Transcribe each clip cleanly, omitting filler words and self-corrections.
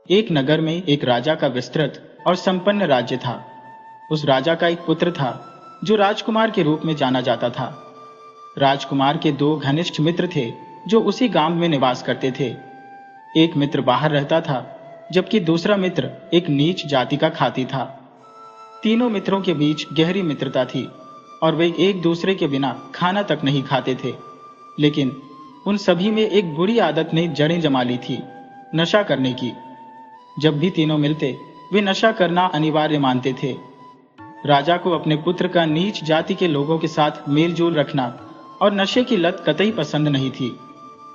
एक नगर में एक राजा का विस्तृत और संपन्न राज्य था। उस राजा का एक पुत्र था जो राजकुमार के रूप में जाना जाता था। राजकुमार के दो घनिष्ठ मित्र थे जो उसी गांव में निवास करते थे। एक मित्र बाहर रहता था, जबकि दूसरा मित्र एक नीच जाति का खाती था। तीनों मित्रों के बीच गहरी मित्रता थी और वे एक दूसरे के बिना खाना तक नहीं खाते थे। लेकिन उन सभी में एक बुरी आदत ने जड़ें जमा ली थी, नशा करने की। जब भी तीनों मिलते वे नशा करना अनिवार्य मानते थे। राजा को अपने पुत्र का नीच जाति के लोगों के साथ मेलजोल रखना और नशे की लत कतई पसंद नहीं थी।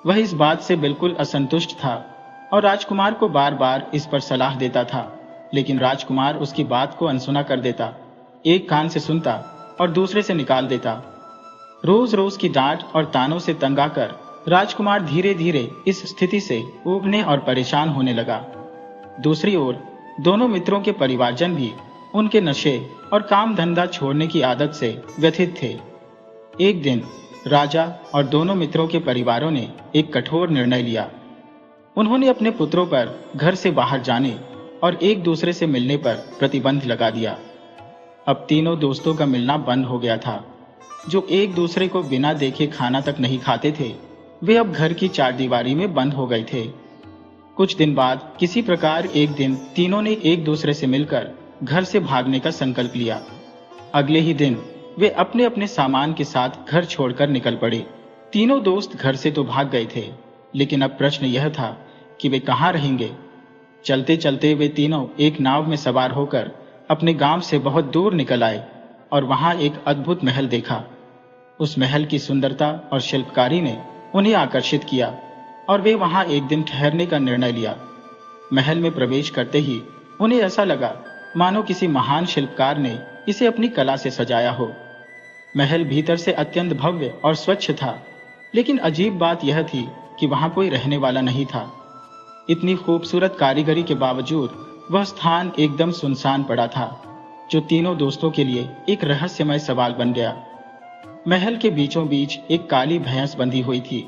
वह इस बात से बिल्कुल असंतुष्ट था और राजकुमार को बार बार इस पर सलाह देता था, लेकिन राजकुमार उसकी बात को अनसुना कर देता, एक कान से सुनता और दूसरे से निकाल देता। रोज रोज की डांट और तानों से तंग आकर राजकुमार धीरे धीरे इस स्थिति से ऊबने और परेशान होने लगा। दूसरी ओर दोनों मित्रों के परिवारजन भी उनके नशे और काम धंधा छोड़ने की आदत से व्यथित थे। एक दिन राजा और दोनों मित्रों के परिवारों ने एक कठोर निर्णय लिया। उन्होंने अपने पुत्रों पर घर से बाहर जाने और एक दूसरे से मिलने पर प्रतिबंध लगा दिया। अब तीनों दोस्तों का मिलना बंद हो गया था। जो एक दूसरे को बिना देखे खाना तक नहीं खाते थे, वे अब घर की चारदीवारी में बंद हो गए थे। कुछ दिन बाद किसी प्रकार एक दिन तीनों ने एक दूसरे से मिलकर घर से भागने का संकल्प लिया। अगले ही दिन वे अपने अपने सामान के साथ घर छोड़कर निकल पड़े। तीनों दोस्त घर से तो भाग गए थे, लेकिन अब प्रश्न यह था कि वे कहाँ रहेंगे। चलते चलते वे तीनों एक नाव में सवार होकर अपने गांव से बहुत दूर निकल आए और वहां एक अद्भुत महल देखा। उस महल की सुंदरता और शिल्पकारी ने उन्हें आकर्षित किया और वे वहां एक दिन ठहरने का निर्णय लिया। महल में प्रवेश करते ही उन्हें ऐसा लगा मानो किसी महान शिल्पकार ने इसे अपनी कला से सजाया हो। महल भीतर से अत्यंत भव्य और स्वच्छ था, लेकिन अजीब बात यह थी कि वहां कोई रहने वाला नहीं था। इतनी खूबसूरत कारीगरी के बावजूद वह स्थान एकदम सुनसान पड़ा था, जो तीनों दोस्तों के लिए एक रहस्यमय सवाल बन गया। महल के बीचों बीच एक काली भैंस बंधी हुई थी,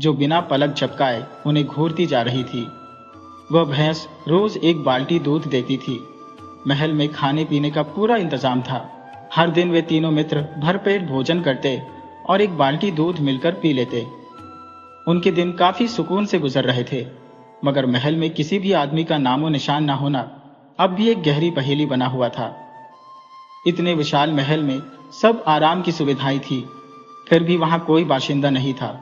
जो बिना पलक झपकाए उन्हें घूरती जा रही थी। वह भैंस रोज एक बाल्टी दूध देती थी। महल में खाने पीने का पूरा इंतजाम था। हर दिन वे तीनों मित्र भरपेट भोजन करते और एक बाल्टी दूध मिलकर पी लेते। उनके दिन काफी सुकून से गुजर रहे थे, मगर महल में किसी भी आदमी का नामो निशान न होना अब भी एक गहरी पहेली बना हुआ था। इतने विशाल महल में सब आराम की सुविधाएं थी, फिर भी वहां कोई बाशिंदा नहीं था।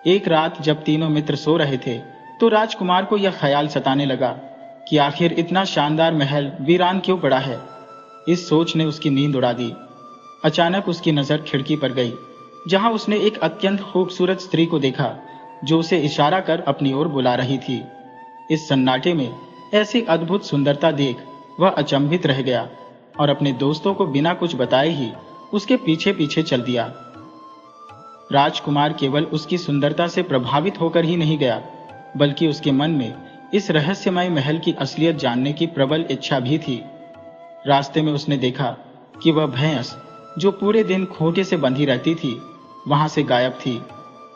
एक रात जब तीनों मित्र सो रहे थे, तो राजकुमार को यह ख्याल सताने लगा कि आखिर इतना शानदार महल वीरान क्यों पड़ा है। इस सोच ने उसकी नींद उड़ा दी। अचानक उसकी नजर खिड़की पर गई, जहां उसने एक अत्यंत खूबसूरत स्त्री को देखा जो उसे इशारा कर अपनी ओर बुला रही थी। इस सन्नाटे में ऐसी अद्भुत सुंदरता देख वह अचंभित रह गया और अपने दोस्तों को बिना कुछ बताए ही उसके पीछे पीछे चल दिया। राजकुमार केवल उसकी सुंदरता से प्रभावित होकर ही नहीं गया, बल्कि उसके मन में इस रहस्यमय महल की असलियत जानने की प्रबल इच्छा भी थी। रास्ते में उसने देखा कि वह भैंस, जो पूरे दिन खूंटे से बंधी रहती थी, वहां से गायब थी,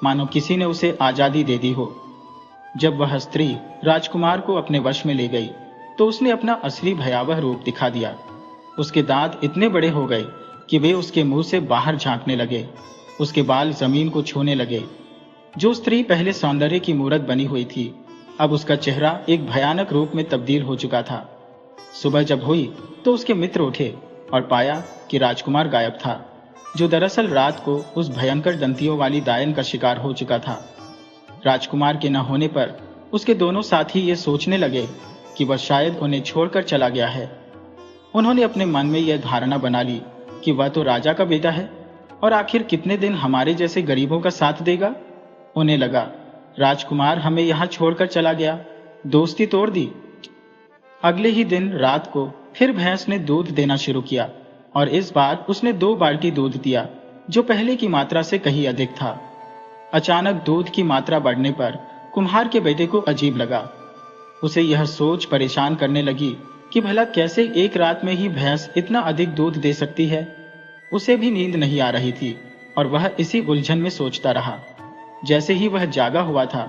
मानो किसी ने उसे आजादी दे दी हो। जब वह स्त्री राजकुमार को अपने वश में ले गई, तो उसने अपना असली भयावह रूप दिखा दिया। उसके दांत इतने बड़े हो गए कि वे उसके मुंह से बाहर झांकने लगे। उसके बाल जमीन को छूने लगे। जो स्त्री पहले सौंदर्य की मूरत बनी हुई थी, अब उसका चेहरा एक भयानक रूप में तब्दील हो चुका था। सुबह जब हुई तो उसके मित्र उठे और पाया कि राजकुमार गायब था, जो दरअसल रात को उस भयंकर दंतियों वाली दायन का शिकार हो चुका था। राजकुमार के न होने पर उसके दोनों साथी ये सोचने लगे कि वह शायद उन्हें छोड़कर चला गया है। उन्होंने अपने मन में यह धारणा बना ली कि वह तो राजा का बेटा है और आखिर कितने दिन हमारे जैसे गरीबों का साथ देगा। उन्हें लगा राजकुमार हमें यहाँ छोड़कर चला गया, दोस्ती तोड़ दी। अगले ही दिन रात को फिर भैंस ने दूध देना शुरू किया और इस बार उसने 2 बाल्टी दूध दिया, जो पहले की मात्रा से कहीं अधिक था। अचानक दूध की मात्रा बढ़ने पर कुम्हार के बेटे को अजीब लगा। उसे यह सोच परेशान करने लगी कि भला कैसे एक रात में ही भैंस इतना अधिक दूध दे सकती है। उसे भी नींद नहीं आ रही थी और वह इसी उलझन में सोचता रहा। जैसे ही वह जागा हुआ था,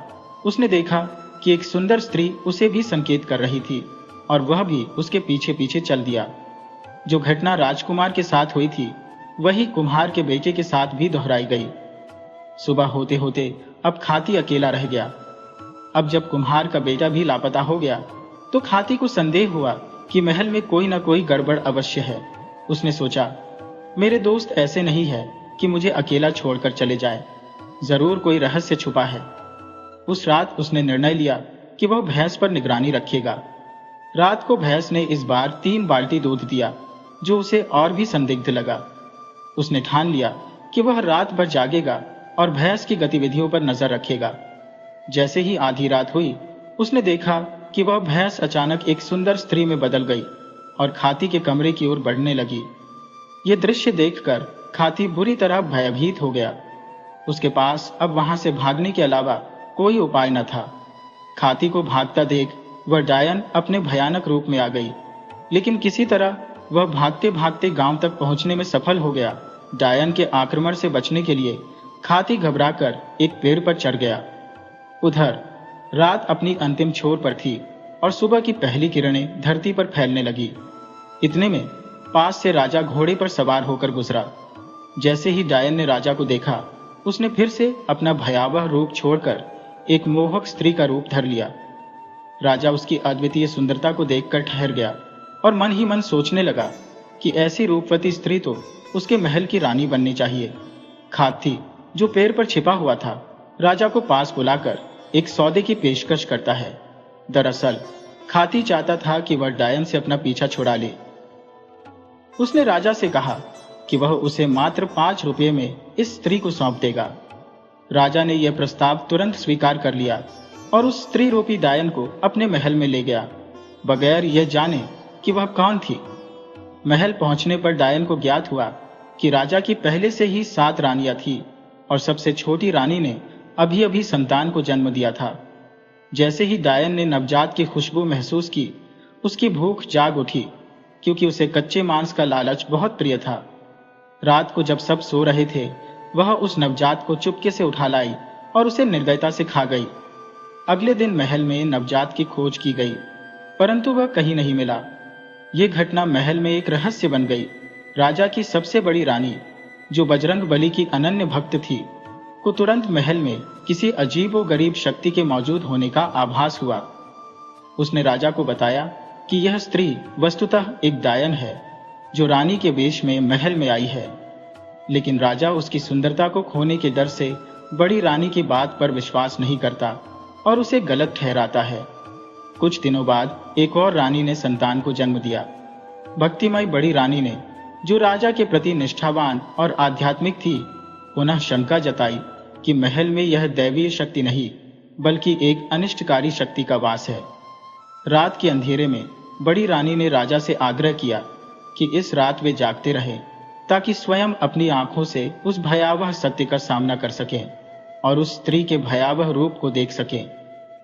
उसने देखा कि एक सुंदर स्त्री उसे भी संकेत कर रही थी और वह भी उसके पीछे पीछे चल दिया। जो घटना राजकुमार के साथ हुई थी वही कुम्हार के बेटे के साथ भी दोहराई गई। सुबह होते होते अब खाती अकेला रह गया। अब जब कुम्हार का बेटा भी लापता हो गया तो खाती को संदेह हुआ कि महल में कोई न कोई गड़बड़ अवश्य है। उसने सोचा, मेरे दोस्त ऐसे नहीं है कि मुझे अकेला छोड़कर चले जाए, जरूर कोई रहस्य छुपा है। उस रात उसने निर्णय लिया कि वह भैंस पर निगरानी रखेगा। रात को भैंस ने इस बार 3 बाल्टी दूध दिया, जो उसे और भी संदिग्ध लगा। उसने ठान लिया कि वह रात भर जागेगा और भैंस की गतिविधियों पर नजर रखेगा। जैसे ही आधी रात हुई, उसने देखा कि वह भैंस अचानक एक सुंदर स्त्री में बदल गई और खाती के कमरे की ओर बढ़ने लगी। यह दृश्य देखकर खाती बुरी तरह भयभीत हो गया। उसके पास अब वहां से भागने के अलावा कोई उपाय न था। खाती को भागता देख वह डायन अपने भयानक रूप में आ गई, लेकिन किसी तरह वह भागते भागते गांव तक पहुंचने में सफल हो गया। डायन के आक्रमण से बचने के लिए खाती घबराकर एक पेड़ पर चढ़ गया। उधर रात अपनी अंतिम छोर पर थी और सुबह की पहली किरणें धरती पर फैलने लगी। इतने में पास से राजा घोड़े पर सवार होकर गुजरा। जैसे ही डायन ने राजा को देखा, उसने फिर से अपना भयावह रूप छोड़कर एक मोहक स्त्री का रूप धर लिया। राजा उसकी अद्वितीय सुंदरता को देखकर ठहर गया और मन ही मन सोचने लगा कि ऐसी रूपवती स्त्री तो उसके महल की रानी बननी चाहिए। खाती, जो पेड़ पर छिपा हुआ था, राजा को पास बुलाकर एक सौदे की पेशकश करता है। दरअसल खाती चाहता था कि वह डायन से अपना पीछा छुड़ा ले। उसने राजा से कहा कि वह उसे मात्र 5 रुपये में इस स्त्री को सौंप देगा। राजा ने यह प्रस्ताव तुरंत स्वीकार कर लिया और उस स्त्री रूपी डायन को अपने महल में ले गया, बगैर यह जाने कि वह कौन थी। महल पहुंचने पर डायन को ज्ञात हुआ कि राजा की पहले से ही 7 रानियां थी और सबसे छोटी रानी ने अभी अभी संतान को जन्म दिया था। जैसे ही डायन ने नवजात की खुशबू महसूस की, उसकी भूख जाग उठी, क्योंकि उसे कच्चे मांस का लालच बहुत प्रिय था। रात को जब सब सो रहे थे, वह उस नवजात को चुपके से उठा लाई और उसे निर्दयता से खा गई। अगले दिन महल में नवजात की खोज की गई, परंतु वह कहीं नहीं मिला। यह घटना महल में एक रहस्य बन गई। राजा की सबसे बड़ी रानी, जो बजरंगबली की अनन्य भक्त थी, को तुरंत महल में किसी अजीबोगरीब शक्ति के मौजूद होने का आभास हुआ। उसने राजा को बताया कि यह स्त्री वस्तुतः एक डायन है, जो रानी के वेश में महल में आई है। लेकिन राजा उसकी सुंदरता को खोने के डर से बड़ी रानी की बात पर विश्वास नहीं करता और उसे गलत ठहराता है। कुछ दिनों बाद एक और रानी ने संतान को जन्म दिया। भक्तिमय बड़ी रानी ने, जो राजा के प्रति निष्ठावान और आध्यात्मिक थी, पुनः शंका जताई कि महल में यह दैवीय शक्ति नहीं, बल्कि एक अनिष्टकारी शक्ति का वास है। रात के अंधेरे में बड़ी रानी ने राजा से आग्रह किया कि इस रात वे जागते रहें, ताकि स्वयं अपनी आंखों से उस भयावह सत्य का सामना कर सकें और उस स्त्री के भयावह रूप को देख सकें,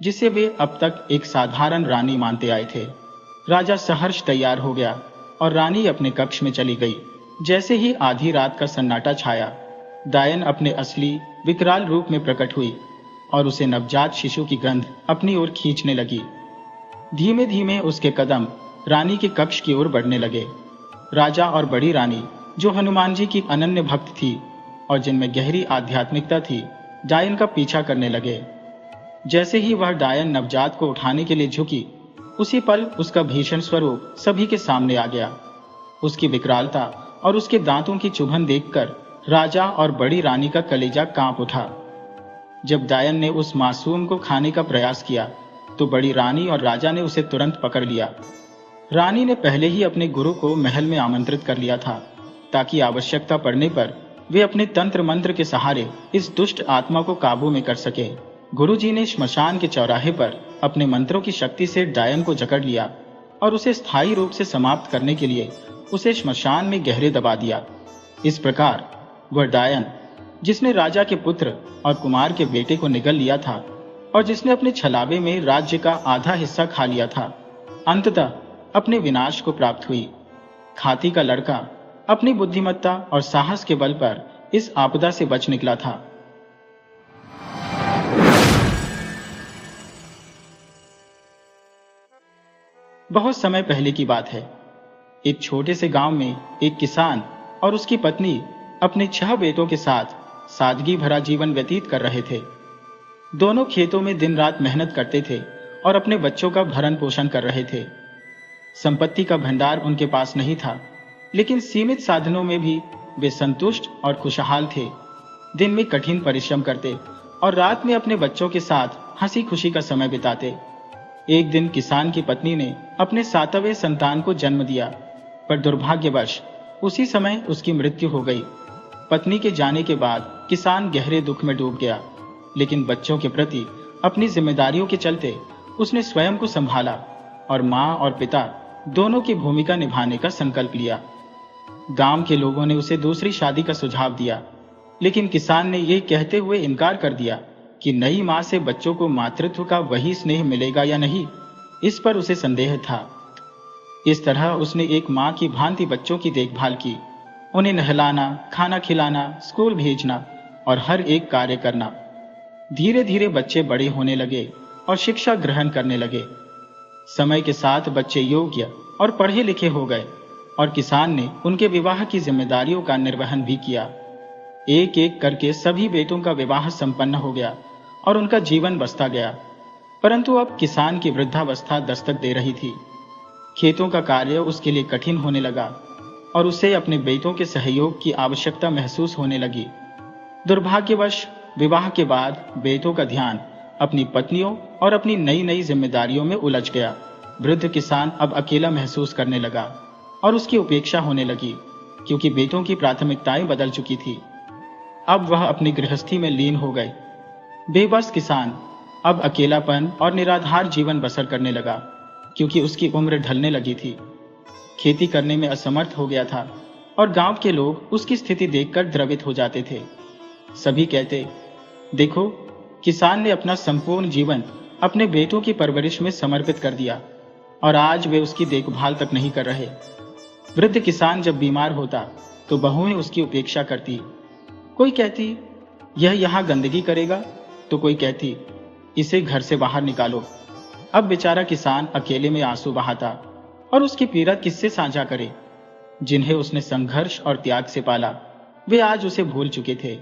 जिसे वे अब तक एक साधारण रानी मानते आए थे। राजा सहर्ष तैयार हो गया और रानी अपने कक्ष में चली गई। जैसे ही आधी रात का सन्नाटा छाया, डायन अपने असली विकराल रूप में प्रकट हुई और उसे नवजात शिशु की गंध अपनी ओर खींचने लगी। धीमे धीमे उसके कदम रानी के कक्ष की ओर बढ़ने लगे। राजा और बड़ी रानी, जो हनुमान जी की अनन्य भक्त थी और जिनमें गहरी आध्यात्मिकता थी, डायन का पीछा करने लगे। जैसे ही वह डायन नवजात को उठाने के लिए झुकी, उसी पल उसका भीषण स्वरूप सभी के सामने आ गया। उसकी विकरालता और उसके दांतों की चुभन देखकर राजा और बड़ी रानी का कलेजा कांप उठा। जब डायन ने उस मासूम को खाने का प्रयास किया, तो बड़ी रानी और राजा ने उसे तुरंत पकड़ लिया। रानी ने पहले ही अपने गुरु को महल में आमंत्रित कर लिया था, ताकि आवश्यकता पड़ने पर वे अपने तंत्र मंत्र के सहारे इस दुष्ट आत्मा को काबू में कर सके। गुरुजी ने श्मशान के चौराहे पर अपने मंत्रों की शक्ति से डायन को जकड़ लिया और उसे स्थायी रूप से समाप्त करने के लिए उसे श्मशान में गहरे दबा दिया। इस प्रकार वह डायन, जिसने राजा के पुत्र और कुमार के बेटे को निगल लिया था और जिसने अपने छलावे में राज्य का आधा हिस्सा खा लिया था, अंततः अपने विनाश को प्राप्त हुई। खाती का लड़का अपनी बुद्धिमत्ता और साहस के बल पर इस आपदा से बच निकला था। बहुत समय पहले की बात है। एक छोटे से गांव में एक किसान और उसकी पत्नी अपने 6 बेटों के साथ सादगी भरा जीवन व्यतीत कर रहे थे। दोनों खेतों में दिन रात मेहनत करते थे और अपने बच्चों का भरण पोषण कर रहे थे। संपत्ति का भंडार उनके पास नहीं था, लेकिन सीमित साधनों में भी वे संतुष्ट और खुशहाल थे। दिन में कठिन परिश्रम करते और रात में अपने बच्चों के साथ हंसी खुशी का समय बिताते। एक दिन किसान की पत्नी ने अपने 7वें संतान को जन्म दिया, पर दुर्भाग्यवश उसी समय उसकी मृत्यु हो गई। पत्नी के जाने के बाद किसान गहरे दुख में डूब गया, लेकिन बच्चों के प्रति अपनी जिम्मेदारियों के चलते उसने स्वयं को संभाला और मां और पिता दोनों की भूमिका निभाने का संकल्प लिया। गांव के लोगों ने उसे दूसरी शादी का सुझाव दिया, लेकिन किसान ने यह कहते हुए इनकार कर दिया कि नई मां से बच्चों को मातृत्व का वही स्नेह मिलेगा या नहीं, इस पर उसे संदेह था। इस तरह उसने एक मां की भांति बच्चों की देखभाल की, उन्हें नहलाना, खाना खिलाना, स्कूल भेजना और हर एक कार्य करना। धीरे धीरे बच्चे बड़े होने लगे और शिक्षा ग्रहण करने लगे। समय के साथ बच्चे योग्य और पढ़े लिखे हो गए और किसान ने उनके विवाह की जिम्मेदारियों का निर्वहन भी किया। एक एक करके सभी बेटों का विवाह संपन्न हो गया और उनका जीवन बसता गया। परंतु अब किसान की वृद्धावस्था दस्तक दे रही थी। खेतों का कार्य उसके लिए कठिन होने लगा और उसे अपने बेटों के सहयोग की आवश्यकता महसूस होने लगी। दुर्भाग्यवश विवाह के बाद बेटों का ध्यान अपनी पत्नियों और अपनी नई नई जिम्मेदारियों में उलझ गया। वृद्ध किसान अब अकेला महसूस करने लगा और उसकी उपेक्षा होने लगी, क्योंकि बेटों की प्राथमिकताएं बदल चुकी थी। अब वह अपनी गृहस्थी में लीन हो गए। बेबस किसान अब अकेलापन और निराधार जीवन बसर करने लगा, क्योंकि उसकी उम्र ढलने लगी थी। खेती करने में असमर्थ हो गया था और गांव के लोग उसकी स्थिति देखकर द्रवित हो जाते थे। सभी कहते, देखो, किसान ने अपना संपूर्ण जीवन अपने बेटों की परवरिश में समर्पित कर दिया और आज वे उसकी देखभाल तक नहीं कर रहे। वृद्ध किसान जब बीमार होता तो बहुएं उसकी उपेक्षा करती। कोई कहती, यह यहाँ गंदगी करेगा, तो कोई कहती, इसे घर से बाहर निकालो। अब बेचारा किसान अकेले में आंसू बहाता और उसकी पीड़ा किससे साझा करे। जिन्हें उसने संघर्ष और त्याग से पाला, वे आज उसे भूल चुके थे।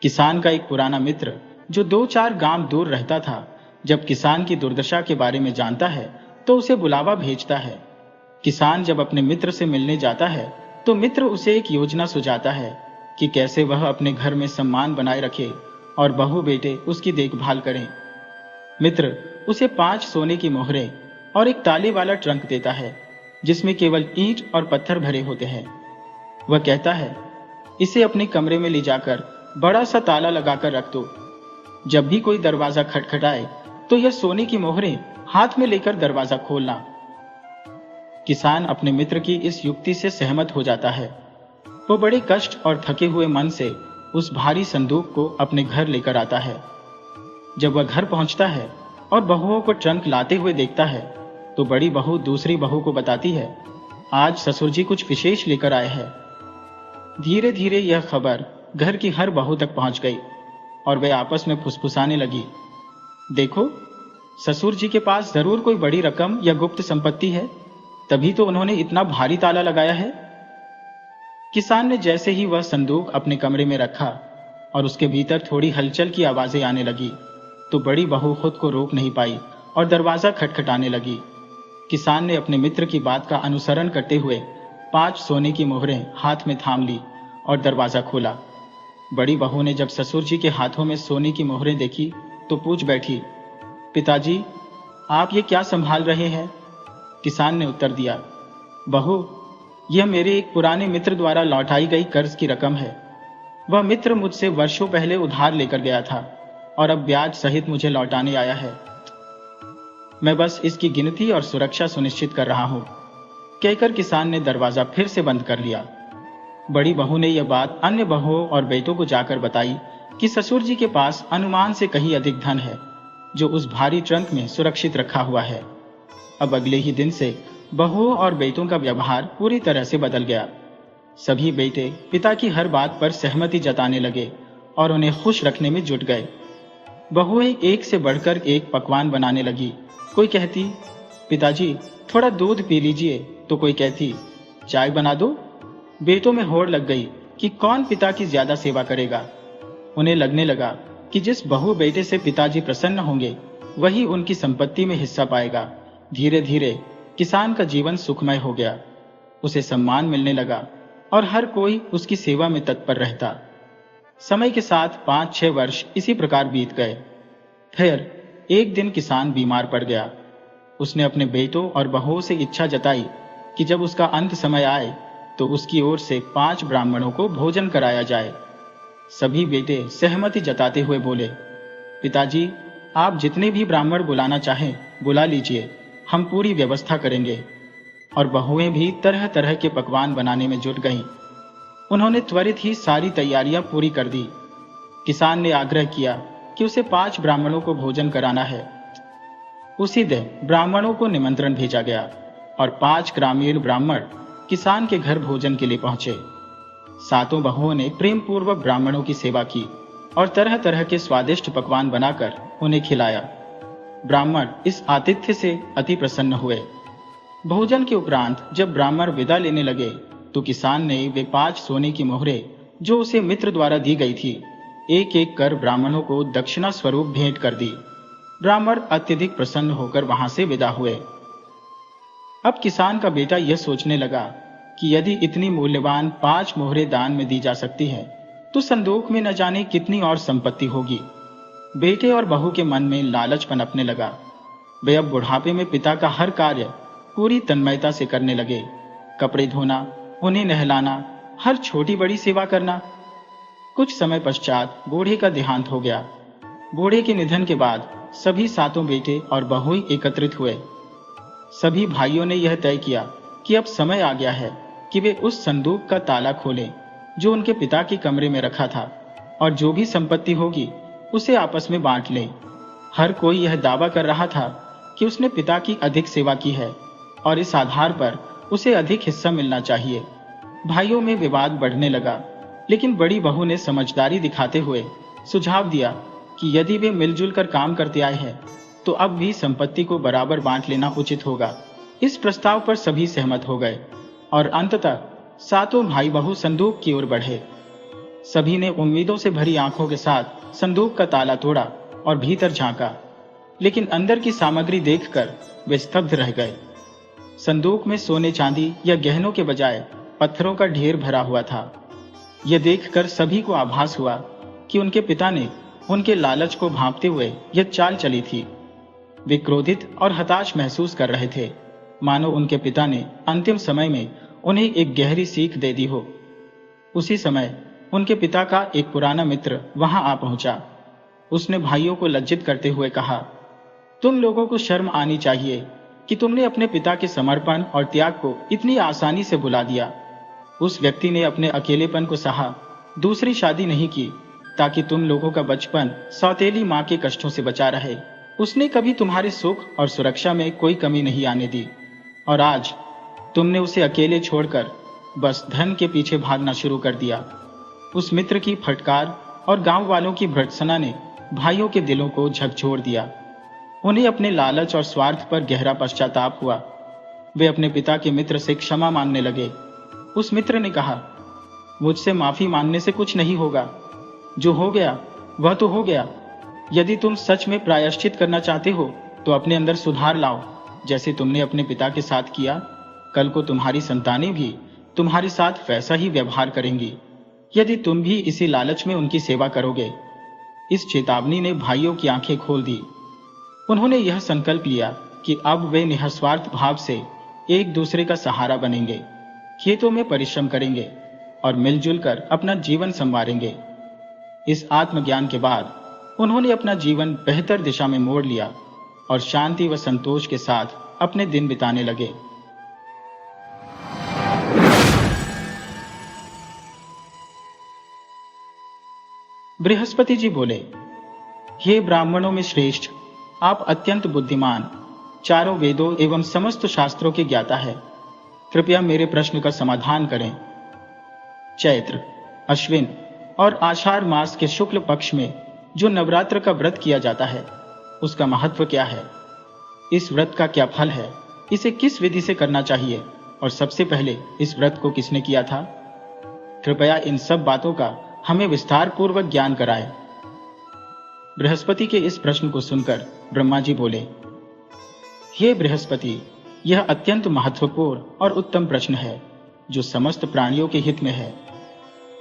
किसान का एक पुराना मित्र जो 2-4 गांव दूर रहता था, जब किसान की दुर्दशा के बारे में जानता है तो उसे बुलावा भेजता है। किसान जब अपने मित्र से मिलने जाता है तो मित्र उसे एक योजना सुझाता है कि कैसे वह अपने घर में सम्मान बनाए रखे और बहू बेटे उसकी देखभाल करें। मित्र उसे 5 सोने की मोहरें और एक ताले वाला ट्रंक देता है, जिसमें केवल ईंट और पत्थर भरे होते हैं। वह कहता है, इसे अपने कमरे में ले जाकर बड़ा सा ताला लगाकर रख दो। जब भी कोई दरवाजा खटखटाए तो यह सोने की मोहरें हाथ में लेकर दरवाजा खोलना। किसान अपने मित्र की इस युक्ति से सहमत हो जाता है। वो बड़े कष्ट और थके हुए मन से उस भारी संदूक को अपने घर लेकर आता है। जब वह घर पहुंचता है और बहुओं को ट्रंक लाते हुए देखता है तो बड़ी बहू दूसरी बहू को बताती है, आज ससुर जी कुछ विशेष लेकर आए हैं। धीरे धीरे यह खबर घर की हर बहू तक पहुंच गई और वे आपस में फुसफुसाने लगी, देखो, ससुर जी के पास जरूर कोई बड़ी रकम या गुप्त संपत्ति है, तभी तो उन्होंने इतना भारी ताला लगाया है। किसान ने जैसे ही वह संदूक अपने कमरे में रखा और उसके भीतर थोड़ी हलचल की आवाजें आने लगी तो बड़ी बहू खुद को रोक नहीं पाई और दरवाजा खटखटाने लगी। किसान ने अपने मित्र की बात का अनुसरण करते हुए 5 सोने की मोहरें हाथ में थाम ली और दरवाजा खोला। बड़ी बहू ने जब ससुर जी के हाथों में सोने की मोहरें देखी तो पूछ बैठी, पिताजी, आप ये क्या संभाल रहे हैं? किसान ने उत्तर दिया, बहू, यह मेरे एक पुराने मित्र द्वारा लौटाई गई कर्ज की रकम है। वह मित्र मुझसे वर्षों पहले उधार लेकर गया था और अब ब्याज सहित मुझे लौटाने आया है। मैं बस इसकी गिनती और सुरक्षा सुनिश्चित कर रहा हूं। कहकर किसान ने दरवाजा फिर से बंद कर लिया। बड़ी बहू ने यह बात अन्य बहुओं और बेटों को जाकर बताई कि ससुर जी के पास अनुमान से कहीं अधिक धन है, जो उस भारी ट्रंक में सुरक्षित रखा हुआ है। अब अगले ही दिन से बहुओं और बेटों का व्यवहार पूरी तरह से बदल गया। सभी बेटे पिता की हर बात पर सहमति जताने लगे और उन्हें खुश रखने में जुट गए। बहुएं एक से बढ़कर एक पकवान बनाने लगी। कोई कहती, पिताजी, थोड़ा दूध पी लीजिए, तो कोई कहती, चाय बना दो। बेटों में होड़ लग गई कि कौन पिता की ज्यादा सेवा करेगा। उन्हें लगने लगा कि जिस बहू बेटे से पिताजी प्रसन्न होंगे वही उनकी संपत्ति में हिस्सा पाएगा। धीरे धीरे किसान का जीवन सुखमय हो गया। उसे सम्मान मिलने लगा और हर कोई उसकी सेवा में तत्पर रहता। समय के साथ 5-6 वर्ष इसी प्रकार बीत गए। फिर एक दिन किसान बीमार पड़ गया। उसने अपने बेटों और बहुओं से इच्छा जताई कि जब उसका अंत समय आए तो उसकी ओर से 5 ब्राह्मणों को भोजन कराया जाए। सभी बेटे सहमति जताते हुए बोले, पिताजी, आप जितने भी ब्राह्मण बुलाना चाहें बुला लीजिए, हम पूरी व्यवस्था करेंगे। और बहुएं भी तरह तरह के पकवान बनाने में जुट गईं। उन्होंने त्वरित ही सारी तैयारियां पूरी कर दी। किसान ने आग्रह किया कि उसे 5 ब्राह्मणों को भोजन कराना है। उसी दिन ब्राह्मणों को निमंत्रण भेजा गया और 5 ग्रामीण ब्राह्मण किसान के घर भोजन के लिए पहुंचे। सातों बहुओं ने प्रेम पूर्वक ब्राह्मणों की सेवा की और तरह तरह के स्वादिष्ट पकवान बनाकर उन्हें खिलाया। ब्राह्मण इस आतिथ्य से अति प्रसन्न हुए। भोजन के उपरांत जब ब्राह्मण विदा लेने लगे तो किसान ने वे 5 सोने की मोहरें जो उसे मित्र द्वारा दी गई थी, एक एक कर ब्राह्मणों को दक्षिणा स्वरूप भेंट कर दी। ब्राह्मण अत्यधिक प्रसन्न होकर वहां से विदा हुए। अब किसान का बेटा यह सोचने लगा कि यदि इतनी मूल्यवान 5 मोहरें दान में दी जा सकती है तो संदूक में न जाने कितनी और संपत्ति होगी। बेटे और बहू के मन में लालच पनपने लगा। वे अब बुढ़ापे में पिता का हर कार्य पूरी तन्मयता से करने लगे। कपड़े धोना, उन्हें नहलाना, हर छोटी बड़ी सेवा करना। कुछ समय पश्चात बूढ़े का देहांत हो गया। बूढ़े के निधन के बाद सभी सातों बेटे और बहुएं एकत्रित हुए। सभी भाइयों ने यह तय किया कि अब समय आ गया है कि वे उस संदूक का ताला खोलें जो उनके पिता के कमरे में रखा था, और जो भी संपत्ति होगी उसे आपस में बांट लें। हर कोई यह दावा कर रहा था कि उसने पिता की अधिक सेवा की है और इस आधार पर उसे अधिक हिस्सा मिलना चाहिए। भाइयों में विवाद बढ़ने लगा, लेकिन बड़ी बहू ने समझदारी दिखाते हुए सुझाव दिया कि यदि वे मिलजुल कर काम करते आए हैं तो अब भी संपत्ति को बराबर बांट लेना उचित होगा। इस प्रस्ताव पर सभी सहमत हो गए और अंततः सातों भाई बहू संदूक की ओर बढ़े। सभी ने उम्मीदों से भरी आंखों के साथ संदूक का ताला तोड़ा और भीतर झांका, लेकिन अंदर की सामग्री देखकर वे स्तब्ध रह गए। संदूक में सोने चांदी या गहनों के बजाय पत्थरों का ढेर भरा हुआ था। यह देखकर सभी को आभास हुआ कि उनके पिता ने उनके लालच को भांपते हुए यह चाल चली थी। वे क्रोधित और हताश महसूस कर रहे थे, मानो उनके पिता ने अंतिम समय में उन्हें एक गहरी सीख दे दी हो। उसी समय उनके पिता का एक पुराना मित्र वहां आ पहुंचा। उसने भाइयों को लज्जित करते हुए कहा, तुम लोगों को शर्म आनी चाहिए कि तुमने अपने पिता के समर्पण और त्याग को इतनी आसानी से भुला दिया। उस व्यक्ति ने अपने अकेलेपन को सहा, दूसरी शादी नहीं की ताकि तुम लोगों का बचपन सौतेली मां के कष्टों से बचा रहे। उसने कभी तुम्हारे सुख और सुरक्षा में कोई कमी नहीं आने दी, और आज तुमने उसे अकेले छोड़कर बस धन के पीछे भागना शुरू कर दिया। उस मित्र की फटकार और गांव वालों की भर्त्सना ने भाइयों के दिलों को झकझोर दिया। उन्हें अपने लालच और स्वार्थ पर गहरा पश्चाताप हुआ। वे अपने पिता के मित्र से क्षमा मांगने लगे। उस मित्र ने कहा, मुझसे माफी मांगने से कुछ नहीं होगा। जो हो गया वह तो हो गया। यदि तुम सच में प्रायश्चित करना चाहते हो तो अपने अंदर सुधार लाओ, जैसे तुमने अपने पिता के साथ किया। कल को तुम्हारी संतानें भी तुम्हारे साथ वैसा ही व्यवहार करेंगी, यदि तुम भी इसी लालच में उनकी सेवा करोगे। इस चेतावनी ने भाइयों की आंखें खोल दी। उन्होंने यह संकल्प लिया कि अब वे निस्वार्थ भाव से एक दूसरे का सहारा बनेंगे, खेतों में परिश्रम करेंगे और मिलजुल कर अपना जीवन संवारेंगे। इस आत्मज्ञान के बाद उन्होंने अपना जीवन बेहतर दिशा में मोड़ लिया और शांति व संतोष के साथ अपने दिन बिताने लगे। बृहस्पति जी बोले, हे ब्राह्मणों में श्रेष्ठ, आप अत्यंत बुद्धिमान, चारों वेदों एवं समस्त शास्त्रों के ज्ञाता है। कृपया मेरे प्रश्न का समाधान करें। चैत्र, अश्विन और आषाढ़ मास के शुक्ल पक्ष में जो नवरात्र का व्रत किया जाता है उसका महत्व क्या है? इस व्रत का क्या फल है, इसे किस विधि से करना चाहिए और सबसे पहले इस व्रत को किसने किया था? कृपया इन सब बातों का हमें विस्तार पूर्वक ज्ञान कराएं। बृहस्पति के इस प्रश्न को सुनकर ब्रह्मा जी बोले, हे बृहस्पति, यह अत्यंत महत्वपूर्ण और उत्तम प्रश्न है जो समस्त प्राणियों के हित में है।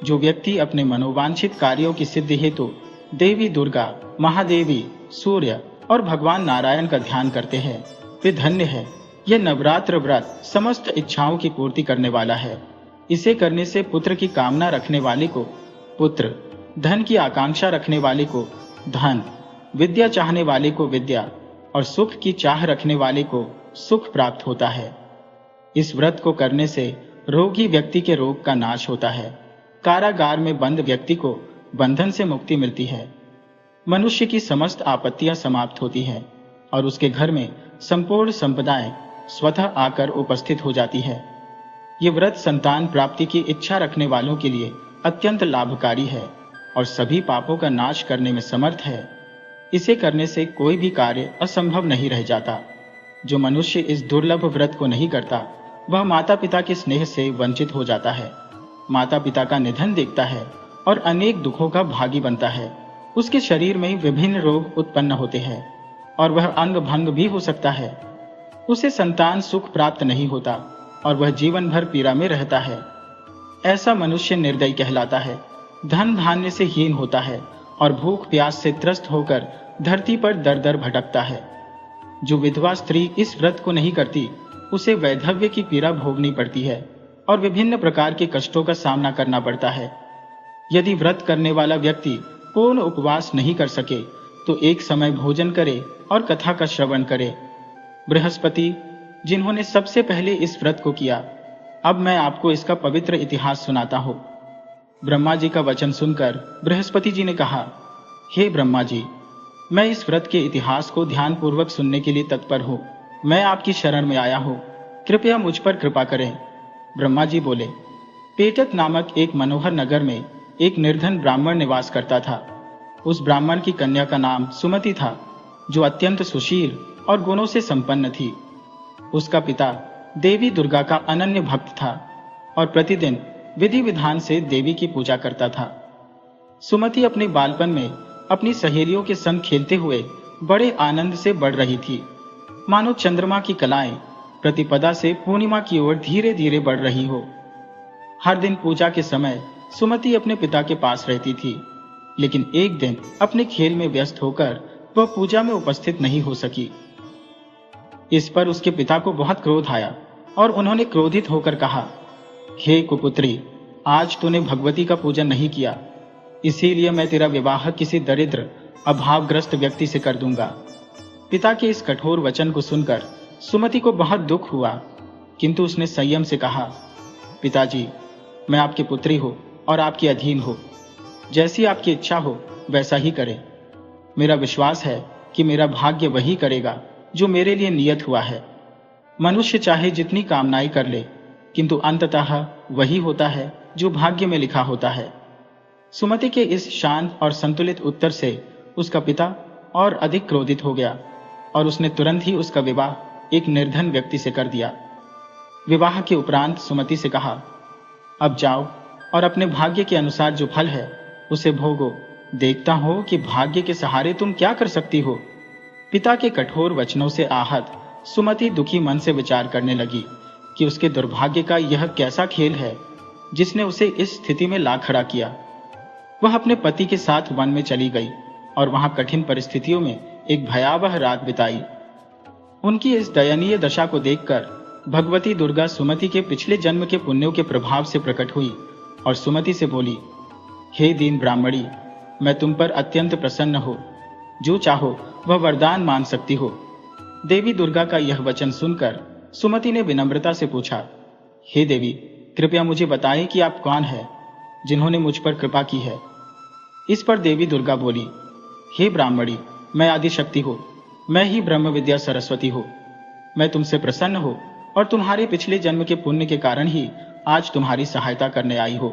जो व्यक्ति अपने मनोवांछित कार्यों की सिद्धि हेतु देवी दुर्गा, महादेवी, सूर्य और भगवान नारायण का ध्यान करते हैं वे धन्य है। यह नवरात्र व्रत समस्त इच्छाओं की पूर्ति करने वाला है। इसे करने से पुत्र की कामना रखने वाले को पुत्र, धन की आकांक्षा रखने वाले को धन, विद्या चाहने वाले को विद्या और सुख की चाह रखने वाले को सुख प्राप्त होता है। इस व्रत को करने से रोगी व्यक्ति के रोग का नाश होता है। कारागार में बंद व्यक्ति को बंधन से मुक्ति मिलती है। मनुष्य की समस्त आपत्तियां समाप्त होती हैं और उसके घर में संपूर्ण संपदाएं स्वतः आकर उपस्थित हो जाती है। ये व्रत संतान प्राप्ति की इच्छा रखने वालों के लिए अत्यंत लाभकारी है और सभी पापों का नाश करने में समर्थ है। इसे करने से कोई भी कार्य असंभव नहीं रह जाता। जो मनुष्य इस दुर्लभ व्रत को नहीं करता वह माता पिता के स्नेह से वंचित हो जाता है, माता पिता का निधन देखता है और अनेक दुखों का भागी बनता है। उसके शरीर में विभिन्न रोग उत्पन्न होते हैं और वह अंग भंग भी हो सकता है। उसे संतान सुख प्राप्त नहीं होता और वह जीवन भर पीड़ा में रहता है। ऐसा मनुष्य निर्दयी कहलाता है, धन धान्य से हीन होता है और भूख प्यास से त्रस्त होकर धरती पर दर दर भटकता है। जो विधवा स्त्री इस व्रत को नहीं करती उसे वैधव्य की पीड़ा भोगनी पड़ती है और विभिन्न प्रकार के कष्टों का सामना करना पड़ता है। यदि व्रत करने वाला व्यक्ति पूर्ण उपवास नहीं कर सके तो एक समय भोजन करे और कथा का श्रवण करे। बृहस्पति, जिन्होंने सबसे पहले इस व्रत को किया, अब मैं आपको इसका पवित्र इतिहास सुनाता हूं। ब्रह्मा जी का वचन सुनकर बृहस्पति जी ने कहा, हे ब्रह्मा जी, मैं इस व्रत के इतिहास को ध्यानपूर्वक सुनने के लिए तत्पर हूं। मैं आपकी शरण में आया हूं, कृपया मुझ पर कृपा करें। ब्रह्मा जी बोले, पेटक नामक एक मनोहर नगर में एक निर्धन ब्राह्मण निवास करता था। उस ब्राह्मण की कन्या का नाम सुमति था, जो अत्यंत सुशील और गुणों से संपन्न थी। उसका पिता देवी दुर्गा का अनन्य भक्त था और प्रतिदिन विधि विधान से देवी की पूजा करता था। सुमति अपने बालपन में अपनी सहेलियों के संग खेलते हुए बड़े आनंद से बढ़ रही थी, मानो चंद्रमा की कलाएं प्रतिपदा से पूर्णिमा की ओर धीरे धीरे बढ़ रही हो। हर दिन पूजा के समय सुमति अपने पिता के पास रहती थी, लेकिन एक दिन अपने खेल में व्यस्त होकर वह पूजा में उपस्थित नहीं हो सकी। इस पर उसके पिता को बहुत क्रोध आया और उन्होंने क्रोधित होकर कहा, हे कुपुत्री, आज तूने भगवती का पूजन नहीं किया, इसीलिए मैं तेरा विवाह किसी दरिद्र अभावग्रस्त व्यक्ति से कर दूंगा। पिता के इस कठोर वचन को सुनकर सुमति को बहुत दुख हुआ, किंतु उसने संयम से कहा, पिताजी, मैं आपकी पुत्री हूं और आपके अधीन हो। जैसी आपकी इच्छा हो वैसा ही करें। मेरा विश्वास है कि मेरा भाग्य वही करेगा जो मेरे लिए नियत हुआ है। मनुष्य चाहे जितनी कामनाएं कर ले, किंतु अंततः वही होता है जो भाग्य में लिखा होता है। सुमति के इस शांत और संतुलित उत्तर से उसका पिता और अधिक क्रोधित हो गया और उसने तुरंत ही उसका विवाह एक निर्धन व्यक्ति से कर दिया। विवाह के उपरांत सुमति से कहा, अब जाओ और अपने भाग्य के अनुसार जो फल है उसे भोगो। देखता हो कि भाग्य के सहारे तुम क्या कर सकती हो। पिता के कठोर वचनों से आहत सुमति दुखी मन से विचार करने लगी कि उसके दुर्भाग्य का यह कैसा खेल है जिसने उसे इस स्थिति में ला खड़ा किया। वह अपने पति के साथ वन में चली गई और वहां कठिन परिस्थितियों में एक भयावह रात बिताई। उनकी इस दयनीय दशा को देखकर भगवती दुर्गा सुमति के पिछले जन्म के पुण्यों के प्रभाव से प्रकट हुई और सुमति से बोली, हे दीन ब्राह्मणी, मैं तुम पर अत्यंत प्रसन्न हो, जो चाहो वह वरदान मांग सकती हो। देवी दुर्गा का यह वचन सुनकर सुमति ने विनम्रता से पूछा, हे देवी, कृपया मुझे बताएं कि आप कौन हैं जिन्होंने मुझ पर कृपा की है। इस पर देवी दुर्गा बोली, हे ब्राह्मणी, मैं आदिशक्ति हूँ, मैं ही ब्रह्म विद्या सरस्वती हूँ। मैं तुमसे प्रसन्न हूँ और तुम्हारे पिछले जन्म के पुण्य के कारण ही आज तुम्हारी सहायता करने आई हो।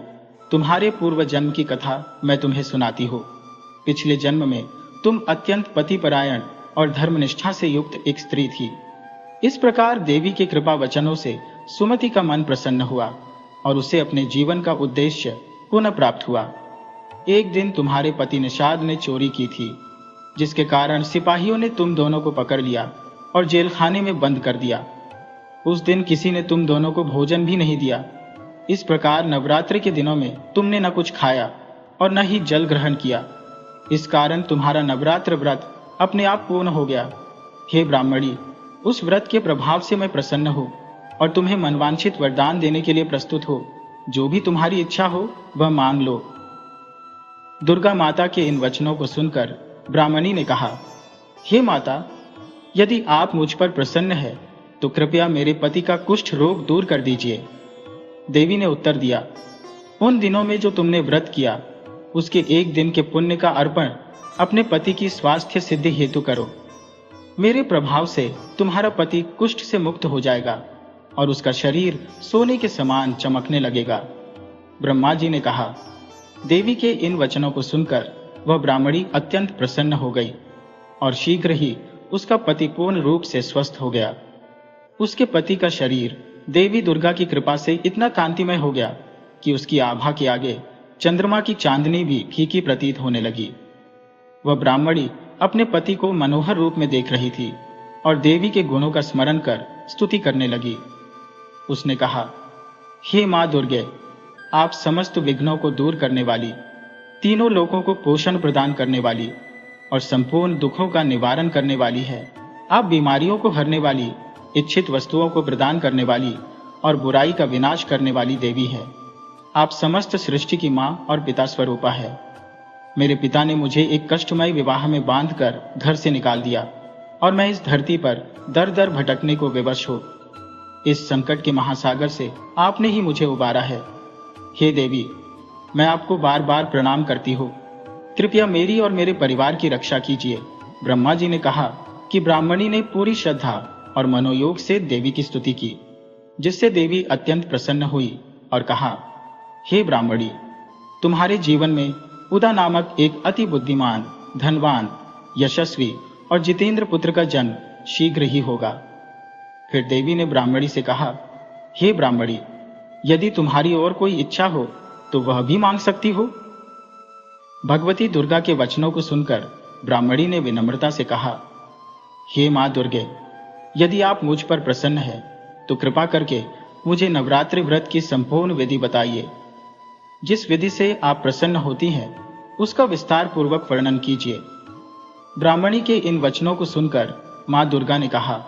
तुम्हारे पूर्व जन्म की कथा मैं तुम्हें सुनाती हूँ। पिछले जन्म में तुम अत्यंत पतिपरायण और धर्मनिष्ठा से युक्त एक स्त्री थी। इस प्रकार देवी के कृपा वचनों से सुमति का मन प्रसन्न हुआ और उसे अपने जीवन का उद्देश्य पुनः प्राप्त हुआ। एक दिन तुम्हारे पति निषाद ने चोरी की थी, जिसके कारण सिपाहियों ने तुम दोनों को पकड़ लिया और जेल खाने में बंद कर दिया। उस दिन किसी ने तुम दोनों को भोजन भी नहीं दिया। इस प्रकार नवरात्रि के दिनों में तुमने न कुछ खाया और न ही जल ग्रहण किया। इस कारण तुम्हारा नवरात्र व्रत अपने आप पूर्ण हो गया। हे ब्राह्मणी, उस व्रत के प्रभाव से मैं प्रसन्न हूँ और तुम्हें मनवांछित वरदान देने के लिए प्रस्तुत हो। जो भी तुम्हारी इच्छा हो वह मांग लो। दुर्गा माता के इन वचनों को सुनकर ब्राह्मणी ने कहा, हे माता, यदि आप मुझ पर प्रसन्न है तो कृपया मेरे पति का कुष्ठ रोग दूर कर दीजिए। देवी ने उत्तर दिया, उन दिनों में जो तुमने व्रत किया उसके एक दिन के पुण्य का अर्पण अपने पति की स्वास्थ्य सिद्धि हेतु करो। मेरे प्रभाव से तुम्हारा पति कुष्ठ से मुक्त हो जाएगा और उसका शरीर सोने के समान चमकने लगेगा। ब्रह्मा जी ने कहा। देवी के इन वचनों को सुनकर वह ब्राह्मणी अत्यंत प्रसन्न हो गई और शीघ्र ही उसका पति पूर्ण रूप से स्वस्थ हो गया। उसके पति का शरीर देवी दुर्गा की कृपा से इतना कांतिमय हो गया कि उसकी आभा के आगे चंद्रमा की चांदनी भी फीकी प्रतीत होने लगी। वह ब्राह्मणी अपने पति को मनोहर रूप में देख रही थी और देवी के गुणों का स्मरण कर स्तुति करने लगी। उसने कहा, हे मां दुर्गे, आप समस्त विघ्नों को दूर करने वाली, तीनों लोकों को पोषण प्रदान करने वाली और संपूर्ण दुखों का निवारण करने वाली है। आप बीमारियों को हरने वाली, इच्छित वस्तुओं को प्रदान करने वाली और बुराई का विनाश करने वाली देवी है। आप समस्त सृष्टि की मां और पिता स्वरूपा है। मेरे पिता ने मुझे एक कष्टमय विवाह में बांधकर घर से निकाल दिया और मैं इस धरती पर दर दर भटकने को विवश हूं। इस संकट के महासागर से आपने ही मुझे उबारा है। हे देवी, मैं आपको बार बार प्रणाम करती हूँ। कृपया मेरी और मेरे परिवार की रक्षा कीजिए। ब्रह्मा जी ने कहा कि ब्राह्मणी ने पूरी श्रद्धा और मनोयोग से देवी की स्तुति की, जिससे देवी अत्यंत प्रसन्न हुई और कहा, हे ब्राह्मणी, तुम्हारे जीवन में उदा नामक एक अति बुद्धिमान, धनवान, यशस्वी और जितेंद्र पुत्र का जन्म शीघ्र ही होगा। फिर देवी ने ब्राह्मणी से कहा, हे ब्राह्मणी, यदि तुम्हारी और कोई इच्छा हो तो वह भी मांग सकती हो। भगवती दुर्गा के वचनों को सुनकर ब्राह्मणी ने विनम्रता से कहा, हे मां दुर्गे, यदि आप मुझ पर प्रसन्न हैं तो कृपा करके मुझे नवरात्रि व्रत की संपूर्ण विधि बताइए। जिस विधि से आप प्रसन्न होती हैं उसका विस्तार पूर्वक वर्णन कीजिए। ब्राह्मणी के इन वचनों को सुनकर मां दुर्गा ने कहा,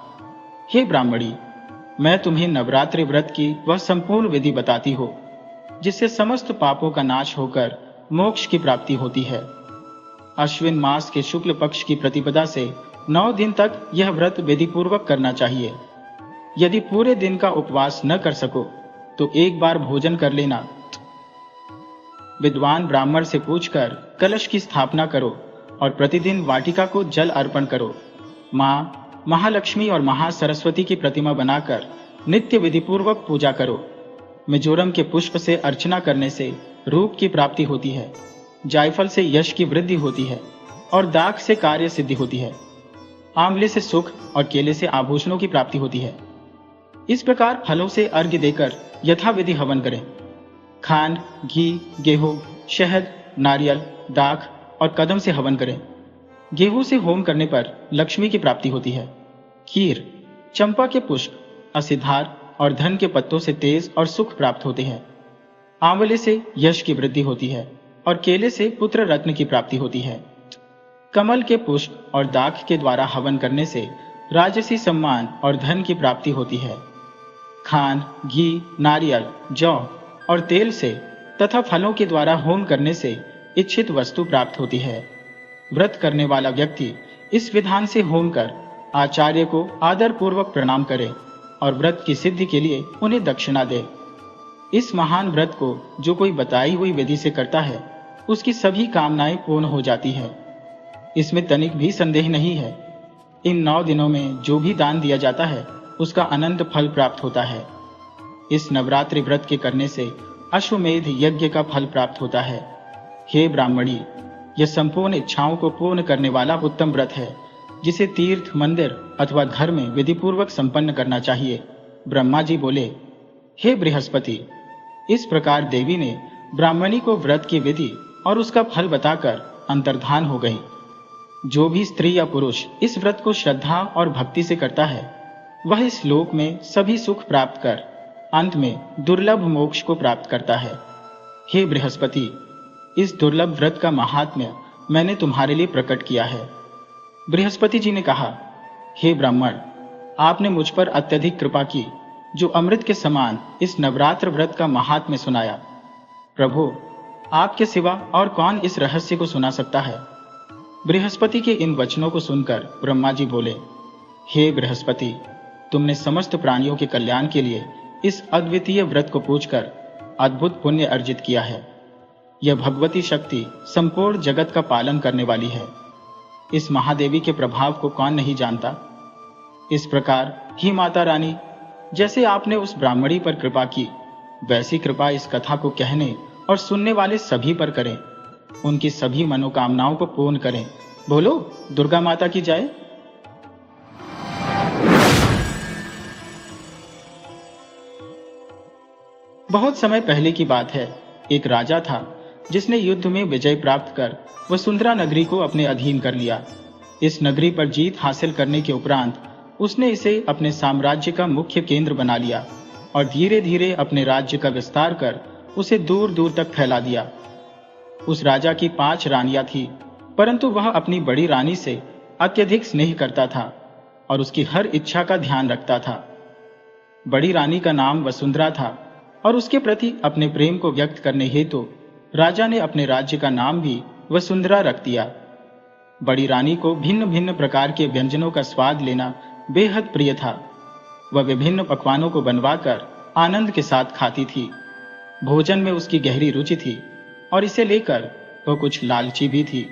हे ब्राह्मणी, मैं तुम्हें नवरात्रि व्रत की वह संपूर्ण विधि बताती हूँ जिससे समस्त पापों का नाश होकर मोक्ष की प्राप्ति होती है। अश्विन मास के शुक्ल पक्ष की प्रतिपदा से 9 दिन तक यह व्रत विधि पूर्वक करना चाहिए। यदि पूरे दिन का उपवास न कर सको तो एक बार भोजन कर लेना। विद्वान ब्राह्मण से पूछकर कलश की स्थापना करो और प्रतिदिन वाटिका को जल अर्पण करो। मां महालक्ष्मी और महासरस्वती की प्रतिमा बनाकर नित्य विधि पूर्वक पूजा करो। मिजोरम के पुष्प से अर्चना करने से रूप की प्राप्ति होती है, जायफल से यश की वृद्धि होती है और दाख से कार्य सिद्धि होती है। आंवले से सुख और केले से आभूषणों की प्राप्ति होती है। इस प्रकार फलों से अर्घ्य देकर यथाविधि हवन करें। खांड, घी, गेहूं, शहद, नारियल, दाख और कदम से हवन करें। गेहूं से होम करने पर लक्ष्मी की प्राप्ति होती है। खीर, चंपा के पुष्प, असिधार और धन के पत्तों से तेज और सुख प्राप्त होते हैं। आंवले से यश की वृद्धि होती है और केले से पुत्र रत्न की प्राप्ति होती है। कमल के पुष्प और दाख के द्वारा हवन करने से राजसी सम्मान और धन की प्राप्ति होती है। खांड, घी, नारियल, जौ और तेल से तथा फलों के द्वारा होम करने से इच्छित वस्तु प्राप्त होती है। व्रत करने वाला व्यक्ति इस विधान से होम कर आचार्य को आदर पूर्वक प्रणाम करे और व्रत की सिद्धि के लिए उन्हें दक्षिणा दे। इस महान व्रत को जो कोई बताई हुई विधि से करता है उसकी सभी कामनाएं पूर्ण हो जाती है। इसमें तनिक भी संदेह नहीं है। इन 9 दिनों में जो भी दान दिया जाता है उसका अनंत फल प्राप्त होता है। इस नवरात्रि व्रत के करने से अश्वमेध यज्ञ का फल प्राप्त होता है। हे ब्राह्मणी, यह संपूर्ण इच्छाओं को पूर्ण करने वाला उत्तम व्रत है जिसे तीर्थ, मंदिर अथवा घर में विधिपूर्वक संपन्न करना चाहिए। ब्रह्मा जी बोले, हे बृहस्पति, इस प्रकार देवी ने ब्राह्मणी को व्रत की विधि और उसका फल बताकर अंतर्धान हो गई। जो भी स्त्री या पुरुष इस व्रत को श्रद्धा और भक्ति से करता है, वह इस लोक में सभी सुख प्राप्त कर अंत में दुर्लभ मोक्ष को प्राप्त करता है। हे बृहस्पति, इस दुर्लभ व्रत का महात्म्य मैंने तुम्हारे लिए प्रकट किया है। बृहस्पति जी ने कहा, हे ब्राह्मण, आपने मुझ पर अत्यधिक कृपा की, जो अमृत के समान इस नवरात्र व्रत का महात्म्य सुनाया। प्रभु, आपके सिवा और कौन इस रहस्य को सुना सकता है? बृहस्पति के इन वचनों को सुनकर ब्रह्मा जी बोले, हे बृहस्पति, तुमने समस्त प्राणियों के कल्याण के लिए इस अद्वितीय व्रत को पूछकर अद्भुत पुण्य अर्जित किया है। यह भगवती शक्ति संपूर्ण जगत का पालन करने वाली है। इस महादेवी के प्रभाव को कौन नहीं जानता। इस प्रकार ही माता रानी, जैसे आपने उस ब्राह्मणी पर कृपा की, वैसी कृपा इस कथा को कहने और सुनने वाले सभी पर करें। उनकी सभी मनोकामनाओं को पूर्ण करें। बोलो दुर्गा माता की जय। बहुत समय पहले की बात है। एक राजा था जिसने युद्ध में विजय प्राप्त कर वसुंधरा नगरी को अपने अधीन कर लिया। इस नगरी पर जीत हासिल करने के उपरांत उसने इसे अपने साम्राज्य का मुख्य केंद्र बना लिया और धीरे धीरे अपने राज्य का विस्तार कर उसे दूर दूर तक फैला दिया। उस राजा की 5 रानियां थीं, परंतु वह अपनी बड़ी रानी से अत्यधिक स्नेह करता था और उसकी हर इच्छा का ध्यान रखता था। बड़ी रानी का नाम वसुंधरा था और उसके प्रति अपने प्रेम को व्यक्त करने हेतु राजा ने अपने राज्य का नाम भी वसुंधरा रख दिया। बड़ी रानी को भिन्न भिन्न प्रकार के व्यंजनों का स्वाद लेना बेहद प्रिय था। वह विभिन्न पकवानों को बनवाकर आनंद के साथ खाती थी। भोजन में उसकी गहरी रुचि थी और इसे लेकर वह कुछ लालची भी थी।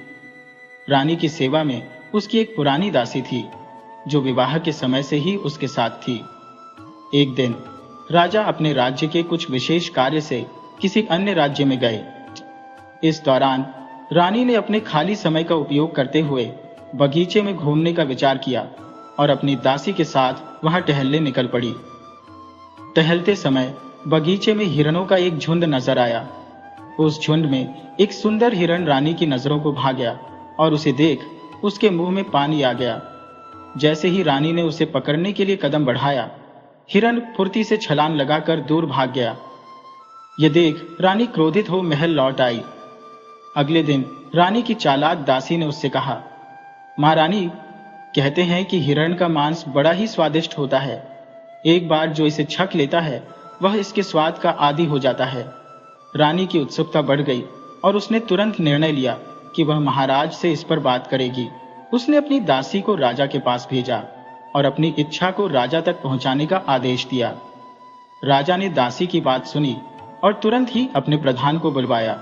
रानी की सेवा में उसकी एक पुरानी दासी थी, जो विवाह के समय से ही उसके साथ थी। एक दिन राजा अपने राज्य के कुछ विशेष कार्य से किसी अन्य राज्य में गए। इस दौरान रानी ने अपने खाली समय का उपयोग करते हुए बगीचे में घूमने का विचार किया और अपनी दासी के साथ वहां टहलने निकल पड़ी। टहलते समय बगीचे में हिरणों का एक झुंड नजर आया। उस झुंड में एक सुंदर हिरण रानी की नजरों को भा गया और उसे देख उसके मुंह में पानी आ गया। जैसे ही रानी ने उसे पकड़ने के लिए कदम बढ़ाया, हिरण फुर्ती से छलांग लगाकर दूर भाग गया। यह देख रानी क्रोधित हो महल लौट आई। अगले दिन रानी की चालाक दासी ने उससे कहा, महारानी, कहते हैं कि हिरण का मांस बड़ा ही स्वादिष्ट होता है। एक बार जो इसे छक लेता है, वह इसके स्वाद का आदी हो जाता है। रानी की उत्सुकता बढ़ गई और उसने तुरंत निर्णय लिया कि वह महाराज से इस पर बात करेगी। उसने अपनी दासी को राजा के पास भेजा और अपनी इच्छा को राजा तक पहुंचाने का आदेश दिया। राजा ने दासी की बात सुनी और तुरंत ही अपने प्रधान को बुलवाया।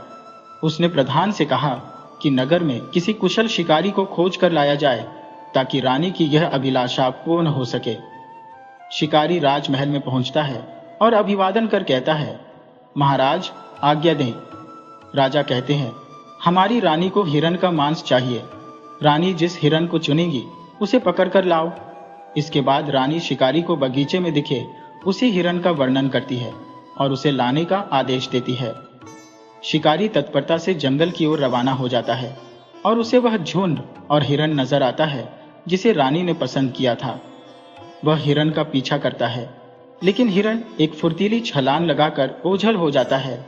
उसने प्रधान से कहा कि नगर में किसी कुशल शिकारी को खोज कर लाया जाए ताकि रानी की यह अभिलाषा पूर्ण हो सके। शिकारी राजमहल में पहुंचता है और अभिवादन कर कहता है, महाराज आज्ञा दें। राजा कहते हैं, हमारी रानी को हिरण का मांस चाहिए। रानी जिस हिरण को चुनेगी उसे पकड़ कर लाओ। इसके बाद रानी शिकारी को बगीचे में दिखे उसी हिरण का वर्णन करती है और उसे लाने का आदेश देती है। शिकारी तत्परता से जंगल की ओर रवाना हो जाता है और उसे वह झुंड और हिरण नजर आता है जिसे रानी ने पसंद किया था। वह हिरण का पीछा करता है, लेकिन हिरण एक फुर्तीली छलांग लगाकर ओझल हो जाता है।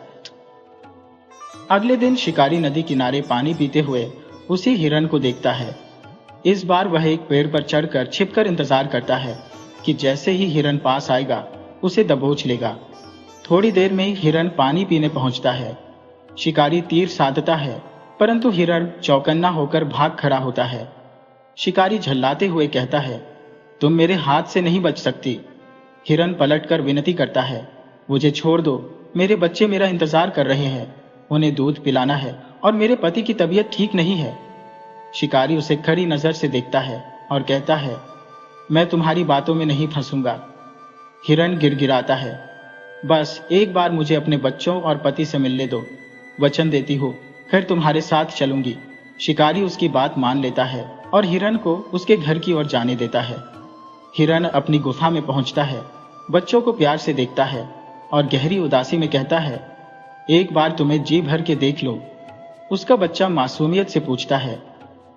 अगले दिन शिकारी नदी किनारे पानी पीते हुए उसी हिरण को देखता है। इस बार वह एक पेड़ पर चढ़कर छिपकर इंतजार करता है कि जैसे ही हिरण पास आएगा उसे दबोच लेगा। थोड़ी देर में ही हिरण पानी पीने पहुंचता है। शिकारी तीर साधता है, परंतु हिरण चौकन्ना होकर भाग खड़ा होता है। शिकारी झल्लाते हुए कहता है, तुम मेरे हाथ से नहीं बच सकती। हिरण पलटकर विनती करता है, मुझे छोड़ दो, मेरे बच्चे मेरा इंतजार कर रहे हैं, उन्हें दूध पिलाना है और मेरे पति की तबीयत ठीक नहीं है। शिकारी उसे खड़ी नजर से देखता है और कहता है, मैं तुम्हारी बातों में नहीं फंसूंगा। हिरण गिड़गिड़ाता है, बस एक बार मुझे अपने बच्चों और पति से मिलने दो, वचन देती हूँ फिर तुम्हारे साथ चलूंगी। शिकारी उसकी बात मान लेता है और हिरण को उसके घर की ओर जाने देता है। हिरण अपनी गुफा में पहुंचता है, बच्चों को प्यार से देखता है और गहरी उदासी में कहता है, एक बार तुम्हें जी भर के देख लो। उसका बच्चा मासूमियत से पूछता है,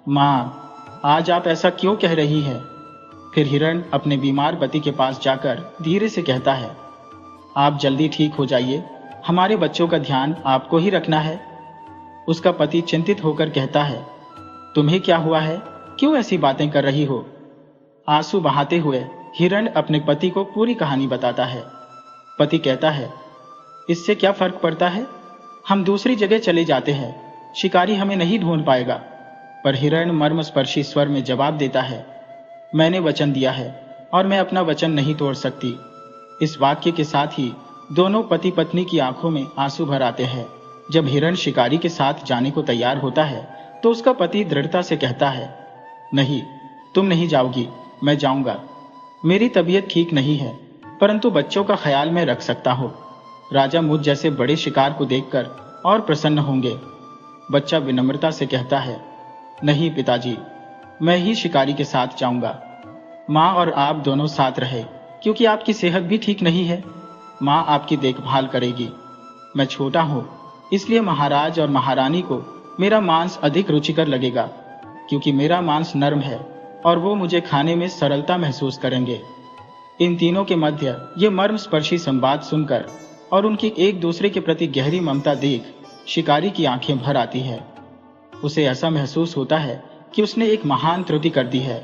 माँ, आज आप ऐसा क्यों कह रही है? फिर हिरण अपने बीमार पति के पास जाकर धीरे से कहता है, आप जल्दी ठीक हो जाइए, हमारे बच्चों का ध्यान आपको ही रखना है। उसका पति चिंतित होकर कहता है, तुम्हें क्या हुआ है? क्यों ऐसी बातें कर रही हो? आंसू बहाते हुए हिरण अपने पति को पूरी कहानी बताता है। पति कहता है, इससे क्या फर्क पड़ता है? हम दूसरी जगह चले जाते हैं, शिकारी हमें नहीं ढूंढ पाएगा। पर हिरण मर्मस्पर्शी स्वर में जवाब देता है, मैंने वचन दिया है और मैं अपना वचन नहीं तोड़ सकती। इस वाक्य के साथ ही दोनों पति पत्नी की आंखों में आंसू भर आते हैं। जब हिरण शिकारी के साथ जाने को तैयार होता है तो उसका पति दृढ़ता से कहता है, नहीं, तुम नहीं जाओगी, मैं जाऊंगा। मेरी तबीयत ठीक नहीं है, परंतु बच्चों का ख्याल मैं रख सकता हूँ। राजा मुझ जैसे बड़े शिकार को देखकर और प्रसन्न होंगे। बच्चा विनम्रता से कहता है, नहीं पिताजी, मैं ही शिकारी के साथ जाऊंगा। माँ और आप दोनों साथ रहे, क्योंकि आपकी सेहत भी ठीक नहीं है। माँ आपकी देखभाल करेगी। मैं छोटा हूँ, इसलिए महाराज और महारानी को मेरा मांस अधिक रुचिकर लगेगा, क्योंकि मेरा मांस नरम है और वो मुझे खाने में सरलता महसूस करेंगे। इन तीनों के मध्य ये मर्मस्पर्शी संवाद सुनकर और उनकी एक दूसरे के प्रति गहरी ममता देख शिकारी की आंखें भर आती है। उसे ऐसा महसूस होता है कि उसने एक महान त्रुटि कर दी है,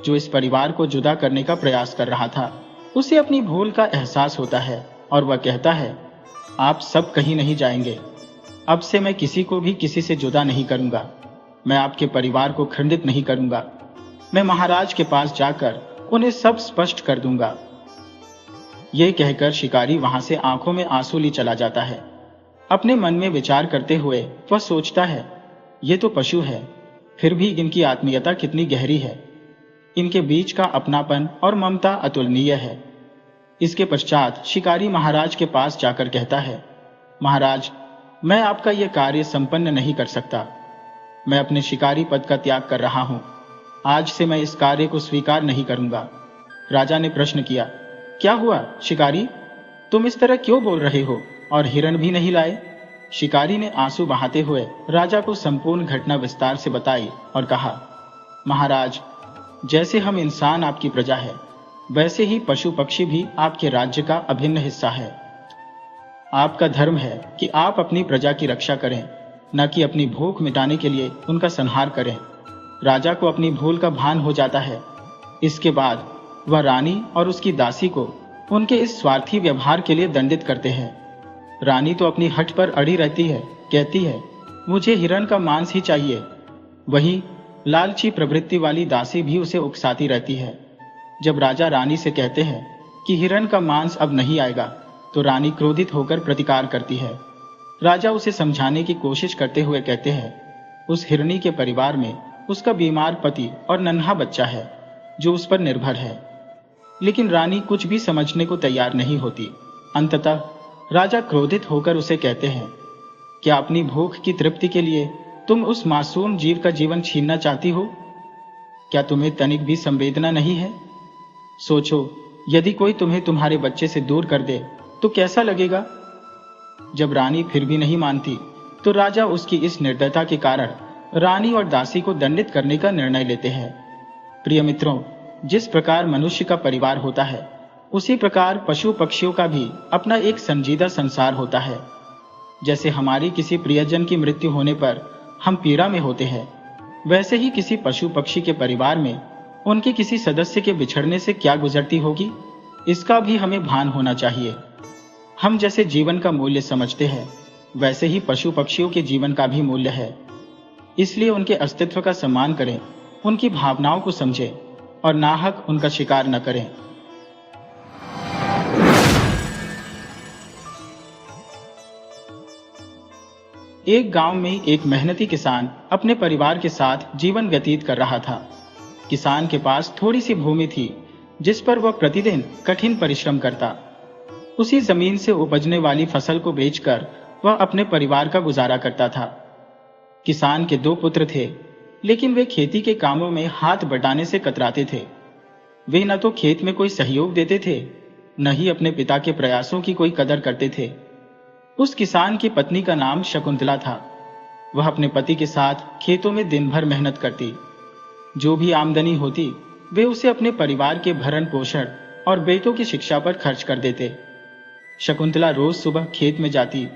जो इस परिवार को जुदा करने का प्रयास कर रहा था। उसे अपनी भूल का एहसास होता है और वह कहता है, आप सब कहीं नहीं जाएंगे। अब से मैं किसी को भी किसी से जुदा नहीं करूंगा। मैं आपके परिवार को खंडित नहीं करूंगा। मैं महाराज के पास जाकर उन्हें सब स्पष्ट कर दूंगा। यह कहकर शिकारी वहां से आंखों में आंसू ली चला जाता है। अपने मन में विचार करते हुए वह सोचता है, ये तो पशु है, फिर भी इनकी आत्मीयता कितनी गहरी है। इनके बीच का अपनापन और ममता अतुलनीय है। इसके पश्चात शिकारी महाराज के पास जाकर कहता है, महाराज, मैं आपका यह कार्य संपन्न नहीं कर सकता। मैं अपने शिकारी पद का त्याग कर रहा हूं। आज से मैं इस कार्य को स्वीकार नहीं करूंगा। राजा ने प्रश्न किया, क्या हुआ शिकारी, तुम इस तरह क्यों बोल रहे हो और हिरण भी नहीं लाए? शिकारी ने आंसू बहाते हुए राजा को संपूर्ण घटना विस्तार से बताई और कहा, महाराज, जैसे हम इंसान आपकी प्रजा है, वैसे ही पशु पक्षी भी आपके राज्य का अभिन्न हिस्सा है। आपका धर्म है कि आप अपनी प्रजा की रक्षा करें, न कि अपनी भूख मिटाने के लिए उनका संहार करें। राजा को अपनी भूल का भान हो जाता है। इसके बाद वह रानी और उसकी दासी को उनके इस स्वार्थी व्यवहार के लिए दंडित करते हैं। रानी तो अपनी हठ पर अड़ी रहती है, कहती है, मुझे हिरण का मांस ही चाहिए। वहीं लालची प्रवृत्ति वाली दासी भी उसे उकसाती रहती है। जब राजा रानी से कहते हैं कि हिरण का मांस अब नहीं आएगा, तो रानी क्रोधित होकर प्रतिकार करती है। राजा उसे समझाने की कोशिश करते हुए कहते हैं, उस हिरणी के परिवार में उसका बीमार पति और नन्हा बच्चा है, जो उस पर निर्भर है। लेकिन रानी कुछ भी समझने को तैयार नहीं होती। अंततः राजा क्रोधित होकर उसे कहते हैं, क्या अपनी भूख की तृप्ति के लिए तुम उस मासूम जीव का जीवन छीनना चाहती हो? क्या तुम्हें तनिक भी संवेदना नहीं है? सोचो, यदि कोई तुम्हें तुम्हारे बच्चे से दूर कर दे तो कैसा लगेगा? जब रानी फिर भी नहीं मानती, तो राजा उसकी इस निर्दयता के कारण रानी और दासी को दंडित करने का निर्णय लेते हैं। प्रिय मित्रों, जिस प्रकार मनुष्य का परिवार होता है, उसी प्रकार पशु पक्षियों का भी अपना एक संजीदा संसार होता है। जैसे हमारी किसी प्रियजन की मृत्यु होने पर हम पीड़ा में होते हैं, वैसे ही किसी पशु पक्षी के परिवार में उनके किसी सदस्य के बिछड़ने से क्या गुजरती होगी, इसका भी हमें भान होना चाहिए। हम जैसे जीवन का मूल्य समझते हैं, वैसे ही पशु पक्षियों के जीवन का भी मूल्य है। इसलिए उनके अस्तित्व का सम्मान करें, उनकी भावनाओं को समझें और नाहक उनका शिकार न करें। एक गांव में एक मेहनती किसान अपने परिवार के साथ जीवन व्यतीत कर रहा था। किसान के पास थोड़ी सी भूमि थी, जिस पर वह प्रतिदिन कठिन परिश्रम करता। उसी जमीन से उपजने वाली फसल को बेचकर वह अपने परिवार का गुजारा करता था। किसान के 2 पुत्र थे। लेकिन वे खेती के कामों में हाथ बटाने से कतराते थे। वे न तो खेत में कोई सहयोग देते थे, न ही अपने पिता के प्रयासों की कोई कदर करते थे। उस किसान की पत्नी का नाम शकुंतला था। वह अपने पति के साथ खेतों में दिन भर मेहनत करती। जो भी आमदनी होती वे उसे अपने परिवार के भरण पोषण और बेटों की शिक्षा पर खर्च कर देते। शकुंतला रोज सुबह खेत में जाती,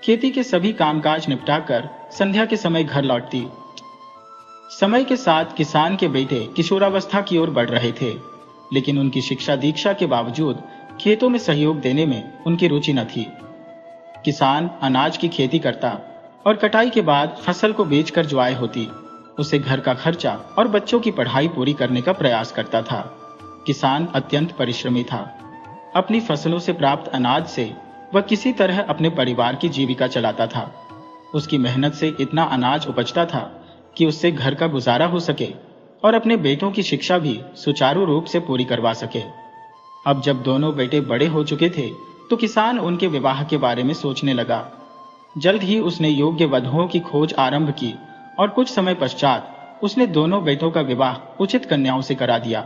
खेती के सभी कामकाज निपटाकर संध्या के समय घर लौटती। समय के साथ किसान के बेटे किशोरावस्था की ओर बढ़ रहे थे, लेकिन उनकी शिक्षा दीक्षा के बावजूद खेतों में सहयोग देने में उनकी रुचि न थी। किसान अनाज की खेती करता और कटाई के बाद फसल को बेचकर जो आय होती उसे घर का खर्चा और बच्चों की पढ़ाई पूरी करने का प्रयास करता था। किसान अत्यंत परिश्रमी था। अपनी फसलों से प्राप्त अनाज से वह किसी तरह अपने परिवार की जीविका चलाता था। उसकी मेहनत से इतना अनाज उपजता था कि उससे घर का गुजारा हो सके और अपने बेटों की शिक्षा भी सुचारू रूप से पूरी करवा सके। अब जब दोनों बेटे बड़े हो चुके थे तो किसान उनके विवाह के बारे में सोचने लगा। जल्द ही उसने योग्य वधुओं की खोज आरंभ की और कुछ समय पश्चात उसने दोनों बेटों का विवाह उचित कन्याओं से करा दिया।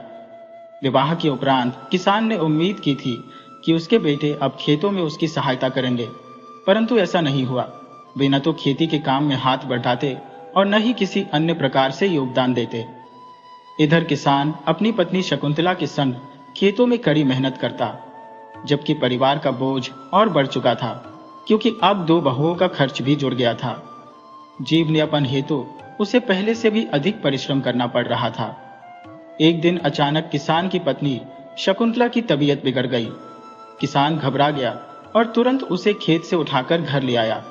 विवाह के उपरांत किसान ने उम्मीद की थी कि उसके बेटे अब खेतों में उसकी सहायता करेंगे, परंतु ऐसा नहीं हुआ। वे न तो खेती के काम में हाथ बढ़ाते और न ही किसी अन्य प्रकार से योगदान देते। इधर किसान अपनी पत्नी शकुंतला के संग खेतों में कड़ी मेहनत करता, जबकि परिवार का बोझ और बढ़ चुका था, क्योंकि अब 2 बहुओं का खर्च भी जुड़ गया था। जीवनयापन हेतु उसे पहले से भी अधिक परिश्रम करना पड़ रहा था। एक दिन अचानक किसान की पत्नी शकुंतला की तबीयत बिगड़ गई। किसान घबरा गया और तुरंत उसे खेत से उठाकर घर ले आया।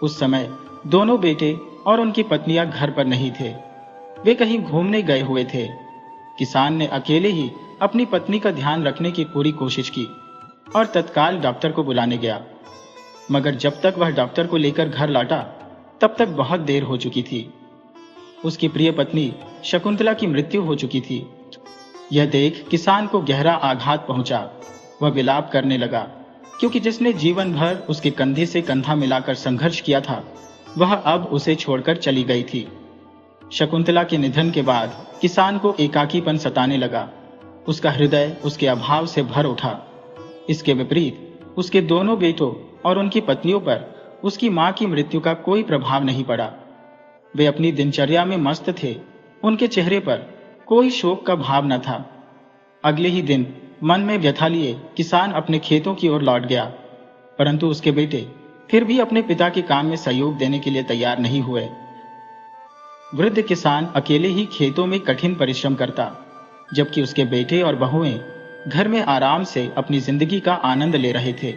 उस समय दोनों बेटे और उनकी पत्नियां घर पर नहीं थे, वे कहीं घूमने गए हुए थे। किसान ने अकेले ही अपनी पत्नी का ध्यान रखने की पूरी कोशिश की और तत्काल डॉक्टर को बुलाने गया, मगर जब तक वह डॉक्टर को लेकर घर लौटा तब तक बहुत देर हो चुकी थी। उसकी प्रिय पत्नी शकुंतला की मृत्यु हो चुकी थी। यह देख किसान को गहरा आघात पहुंचा। वह विलाप करने लगा, क्योंकि जिसने जीवन भर उसके कंधे से कंधा मिलाकर संघर्ष किया था वह अब उसे छोड़कर चली गई थी। शकुंतला के निधन के बाद किसान को एकाकीपन सताने लगा। उसका हृदय उसके अभाव से भर उठा। इसके विपरीत उसके दोनों बेटों और उनकी पत्नियों पर उसकी मां की मृत्यु का कोई प्रभाव नहीं पड़ा। वे अपनी दिनचर्या में मस्त थे। उनके चेहरे पर कोई शोक का भाव न था। अगले ही दिन मन में व्यथा लिए किसान अपने खेतों की ओर लौट गया, परंतु उसके बेटे फिर भी अपने पिता के काम में सहयोग देने के लिए तैयार नहीं हुए। वृद्ध किसान अकेले ही खेतों में कठिन परिश्रम करता, जबकि उसके बेटे और बहुएं घर में आराम से अपनी जिंदगी का आनंद ले रहे थे।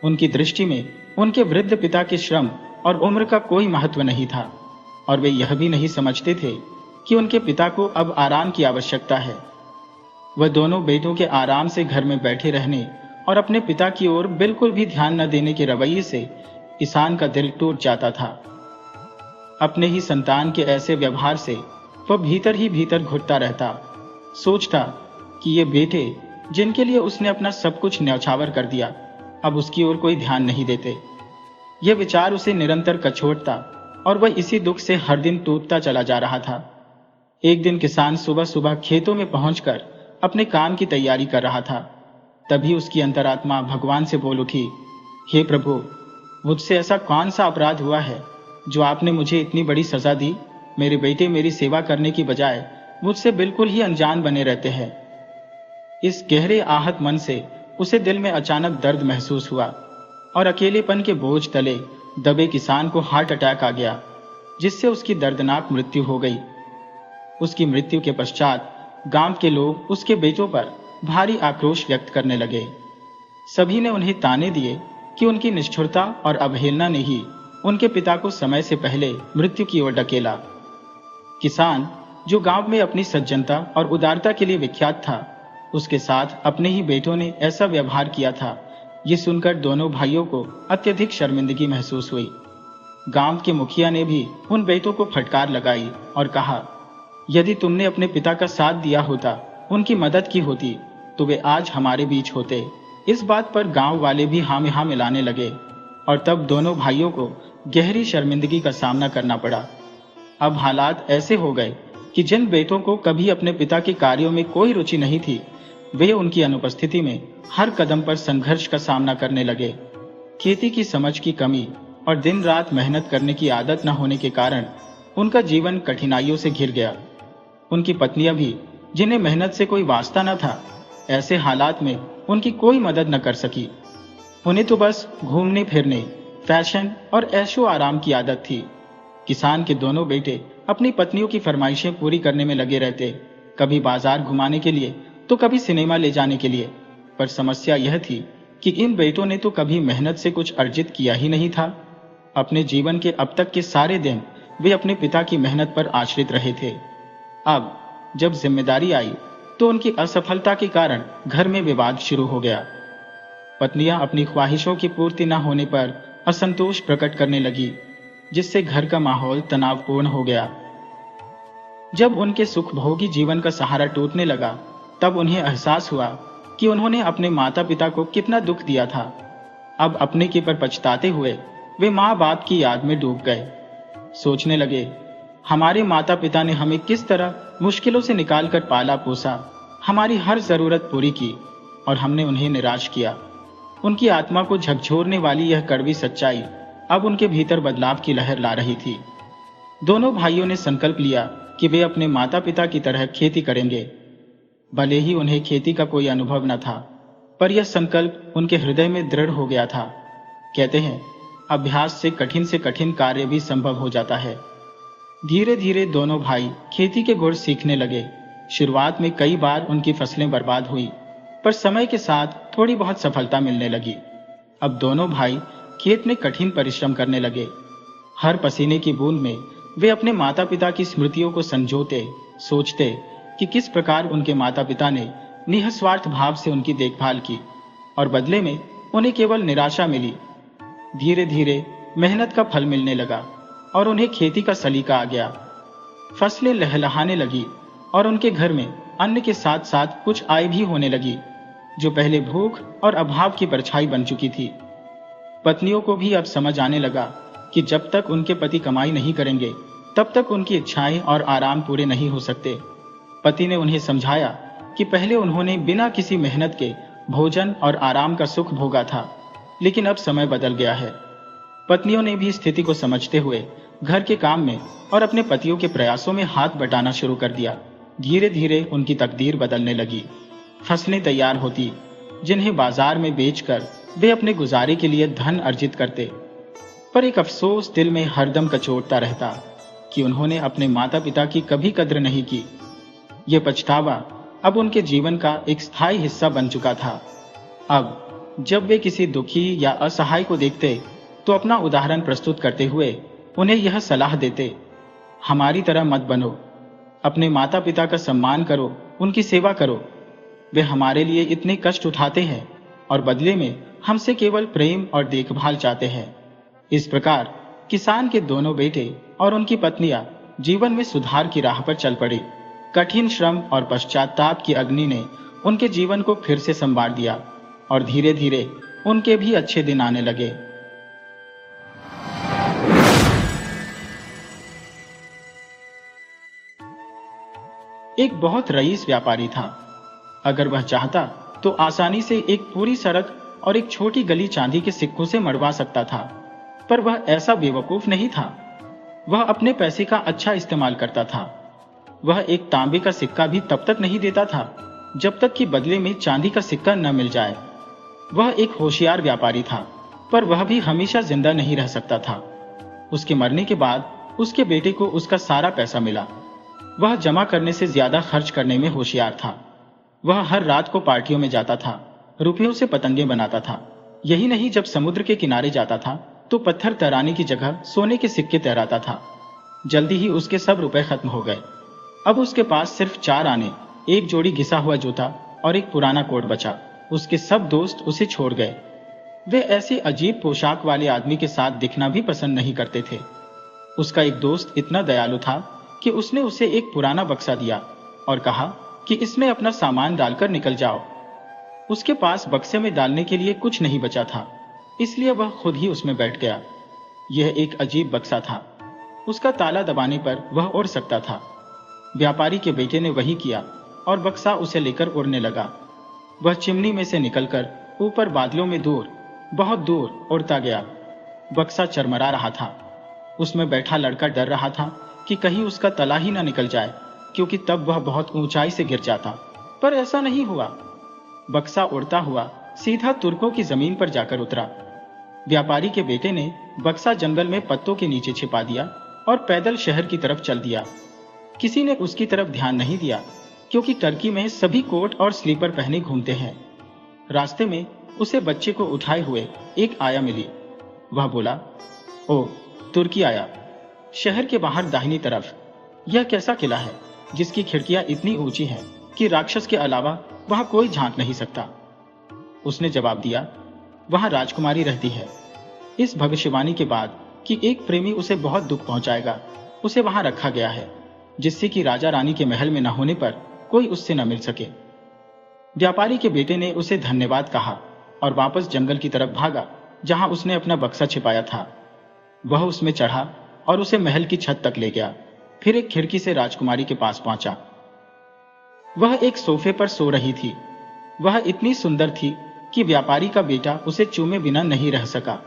उनकी दृष्टि में उनके वृद्ध पिता के श्रम और उम्र का कोई महत्व नहीं था, और वे यह भी नहीं समझते थे कि उनके पिता को अब आराम की आवश्यकता है। वह दोनों बेटों के आराम से घर में बैठे रहने और अपने पिता की ओर बिल्कुल भी ध्यान न देने के रवैये से किसान का दिल टूट जाता था। अपने ही संतान के ऐसे व्यवहार से वह भीतर ही भीतर घुटता रहता, सोचता कि ये बेटे जिनके लिए उसने अपना सब कुछ न्यौछावर कर दिया अब उसकी ओर कोई ध्यान नहीं देते। यह विचार उसे निरंतर कछोड़ता और वह इसी दुख से हर दिन टूटता चला जा रहा था। एक दिन किसान सुबह सुबह खेतों में पहुंचकर अपने काम की तैयारी कर रहा था। तभी उसकी अंतरात्मा भगवान से बोल उठी, हे प्रभु, मुझसे ऐसा कौन सा अपराध हुआ है जो आपने मुझे इतनी बड़ी सजा दी। मेरे बेटे मेरी सेवा करने की बजाय मुझसे बिल्कुल ही अनजान बने रहते हैं। इस गहरे आहत मन से उसे दिल में अचानक दर्द महसूस हुआ और अकेलेपन के बोझ तले दबे किसान को हार्ट अटैक आ गया, जिससे उसकी दर्दनाक मृत्यु हो गई। उसकी मृत्यु के पश्चात गांव के लोग उसके बेटों पर भारी आक्रोश व्यक्त करने लगे। सभी ने उन्हें ताने दिए कि उनकी निष्ठुरता और अवहेलना ने ही उनके पिता को समय से पहले मृत्यु की ओर ढकेला। किसान, जो गांव में अपनी सज्जनता और उदारता के लिए विख्यात था, उसके साथ अपने ही बेटों ने ऐसा व्यवहार किया था। ये सुनकर दोनों भाइयों को अत्यधिक शर्मिंदगी महसूस हुई। गांव के मुखिया ने भी उन बेटों को फटकार लगाई और कहा, यदि तुमने अपने पिता का साथ दिया होता, उनकी मदद की होती, तो वे आज हमारे बीच होते। इस बात पर गांव वाले भी हाँ में हाँ मिलाने लगे और तब दोनों भाइयों को गहरी शर्मिंदगी का सामना करना पड़ा। अब हालात ऐसे हो गए कि जिन बेटों को कभी अपने पिता के कार्यों में कोई रुचि नहीं थी, वे उनकी अनुपस्थिति में हर कदम पर संघर्ष का सामना करने लगे। खेती की समझ की कमी और दिन रात मेहनत करने की आदत न होने के कारण उनका जीवन कठिनाइयों से घिर गया। उनकी पत्नियां भी, जिन्हें मेहनत से कोई वास्ता न था, ऐसे हालात में उनकी कोई मदद न कर सकी। उन्हें तो बस घूमने फिरने, फैशन और ऐशो आराम की आदत थी। किसान के दोनों बेटे अपनी पत्नियों की फरमाइशें पूरी करने में लगे रहते, कभी बाजार घुमाने के लिए तो कभी सिनेमा ले जाने के लिए। पर समस्या यह थी कि इन बेटों ने तो कभी मेहनत से कुछ अर्जित किया ही नहीं था। अपने जीवन के अब तक के सारे दिन वे अपने पिता की मेहनत पर आश्रित रहे थे। अब जब जिम्मेदारी आई तो उनकी असफलता के कारण घर में विवाद शुरू हो गया। पत्नियां अपनी ख्वाहिशों की पूर्ति न होने पर असंतोष प्रकट करने लगी, जिससे घर का माहौल तनावपूर्ण हो गया। जब उनके सुखभोगी जीवन का सहारा टूटने लगा, तब उन्हें एहसास हुआ कि उन्होंने अपने माता पिता को कितना दुख दिया था। अब अपने के पर पछताते हुए वे माँ बाप की याद में डूब गए। सोचने लगे, हमारे माता पिता ने हमें किस तरह मुश्किलों से निकालकर पाला पोसा, हमारी हर जरूरत पूरी की, और हमने उन्हें निराश किया। उनकी आत्मा को झकझोरने वाली यह कड़वी सच्चाई अब उनके भीतर बदलाव की लहर ला रही थी। दोनों भाइयों ने संकल्प लिया कि वे अपने माता पिता की तरह खेती करेंगे। भले ही उन्हें खेती का कोई अनुभव न था, पर यह संकल्प उनके हृदय में दृढ़ हो गया था। कहते हैं, अभ्यास से कठिन कार्य भी संभव हो जाता है। धीरे धीरे दोनों भाई खेती के गुण सीखने लगे। शुरुआत में कई बार उनकी फसलें बर्बाद हुई, पर समय के साथ थोड़ी बहुत सफलता मिलने लगी। अब दोनों भाई खेत में कठिन परिश्रम करने लगे। हर पसीने की बूंद में वे अपने माता पिता की स्मृतियों को संजोते, सोचते कि किस प्रकार उनके माता पिता ने निस्वार्थ भाव से उनकी देखभाल की और बदले में उन्हें केवल निराशा मिली। धीरे धीरे मेहनत का फल मिलने लगा और उन्हें खेती का सलीका आ गया। फसलें लहलहाने लगी और उनके घर में अन्न के साथ साथ कुछ आय भी होने लगी, जो पहले भूख और अभाव की परछाई बन चुकी थी। पत्नियों को भी अब समझ आने लगा कि जब तक उनके पति कमाई नहीं करेंगे, तब तक उनकी इच्छाएं और आराम पूरे नहीं हो सकते। पति ने उन्हें समझाया कि पहले उन्होंने बिना किसी मेहनत के भोजन और आराम का सुख भोगा था, लेकिन अब समय बदल गया है। पत्नियों ने भी स्थिति को समझते हुए घर के काम में और अपने पतियों के प्रयासों में हाथ बटाना शुरू कर दिया। धीरे धीरे उनकी तकदीर बदलने लगी। फसलें तैयार होती, जिन्हें बाजार में बेचकर वे अपने गुजारे के लिए धन अर्जित करते। पर एक अफसोस दिल में हरदम कचोटता रहता कि उन्होंने अपने माता पिता की कभी कद्र नहीं की। यह पछतावा अब उनके जीवन का एक स्थायी हिस्सा बन चुका था। अब जब वे किसी दुखी या असहाय को देखते तो अपना उदाहरण प्रस्तुत करते हुए उन्हें यह सलाह देते, हमारी तरह मत बनो, अपने माता पिता का सम्मान करो, उनकी सेवा करो। वे हमारे लिए इतने कष्ट उठाते हैं और बदले में हमसे केवल प्रेम और देखभाल चाहते हैं। इस प्रकार किसान के दोनों बेटे और उनकी पत्नियां जीवन में सुधार की राह पर चल पड़े। कठिन श्रम और पश्चाताप की अग्नि ने उनके जीवन को फिर से संवार दिया और धीरे धीरे उनके भी अच्छे दिन आने लगे। एक बहुत रईस व्यापारी था। अगर वह चाहता तो आसानी से एक पूरी सड़क और एक छोटी गली चांदी के सिक्कों से मढ़वा सकता था, पर वह ऐसा बेवकूफ नहीं था। वह अपने पैसे का अच्छा इस्तेमाल करता था। वह एक तांबे का सिक्का भी तब तक नहीं देता था जब तक कि बदले में चांदी का सिक्का न मिल जाए। वह एक होशियार व्यापारी था, पर वह भी हमेशा जिंदा नहीं रह सकता था। उसके मरने के बाद उसके बेटे को उसका सारा पैसा मिला। वह जमा करने से ज्यादा खर्च करने में होशियार था। वह हर रात को पार्टियों में जाता था, रुपयों से पतंगे बनाता था। यही नहीं, जब समुद्र के किनारे जाता था तो पत्थर तराने की जगह सोने के सिक्के तैराता था। जल्दी ही उसके सब रुपए खत्म हो गए। अब उसके पास सिर्फ 4 आने, एक जोड़ी घिसा हुआ जूता और एक पुराना कोट बचा। उसके सब दोस्त उसे छोड़ गए। वे ऐसे अजीब पोशाक वाले आदमी के साथ दिखना भी पसंद नहीं करते थे। उसका एक दोस्त इतना दयालु था कि उसने उसे एक पुराना बक्सा दिया और कहा कि इसमें अपना सामान डालकर निकल जाओ। उसके पास बक्से में डालने के लिए कुछ नहीं बचा था, इसलिए वह खुद ही उसमें बैठ गया। यह एक अजीब बक्सा था। उसका ताला दबाने पर वह उड़ सकता था। व्यापारी के बेटे ने वही किया और बक्सा उसे लेकर उड़ने लगा। वह चिमनी में से निकलकर ऊपर बादलों में दूर, बहुत दूर उड़ता गया। बक्सा चरमरा रहा था। उसमें बैठा लड़का डर रहा था कि कहीं उसका तला ही न निकल जाए, क्योंकि तब वह बहुत ऊंचाई से गिर जाता। पर ऐसा नहीं हुआ। बक्सा उड़ता हुआ सीधा तुर्कों की जमीन पर जाकर उतरा। व्यापारी के बेटे ने बक्सा जंगल में पत्तों के नीचे छिपा दिया और पैदल शहर की तरफ चल दिया। किसी ने उसकी तरफ ध्यान नहीं दिया, क्योंकि टर्की में सभी कोट और स्लीपर पहने घूमते हैं। रास्ते में उसे बच्चे को उठाए हुए एक आया मिली। वह बोला, ओ, तुर्की आया। शहर के बाहर दाहिनी तरफ। यह कैसा किला है जिसकी खिड़कियां इतनी ऊंची हैं कि राक्षस के अलावा वहां कोई झांक नहीं सकता। उसने जवाब दिया, वहां राजकुमारी रहती है। इस भविष्यवाणी के बाद कि एक प्रेमी उसे बहुत दुख पहुंचाएगा, उसे वहां रखा गया है, जिससे कि राजा रानी के महल में न होने पर कोई उससे न मिल सके। व्यापारी के बेटे ने उसे धन्यवाद कहा और वापस जंगल की तरफ भागा, जहां उसने अपना बक्सा छिपाया था। वह उसमें चढ़ा और उसे महल की छत तक ले गया। फिर एक खिड़की से राजकुमारी के पास पहुंचा। वह एक सोफे पर सो रही थी। वह इतनी सुंदर थी कि व्यापारी का बेटा उसे चूमे बिना नहीं रह सका।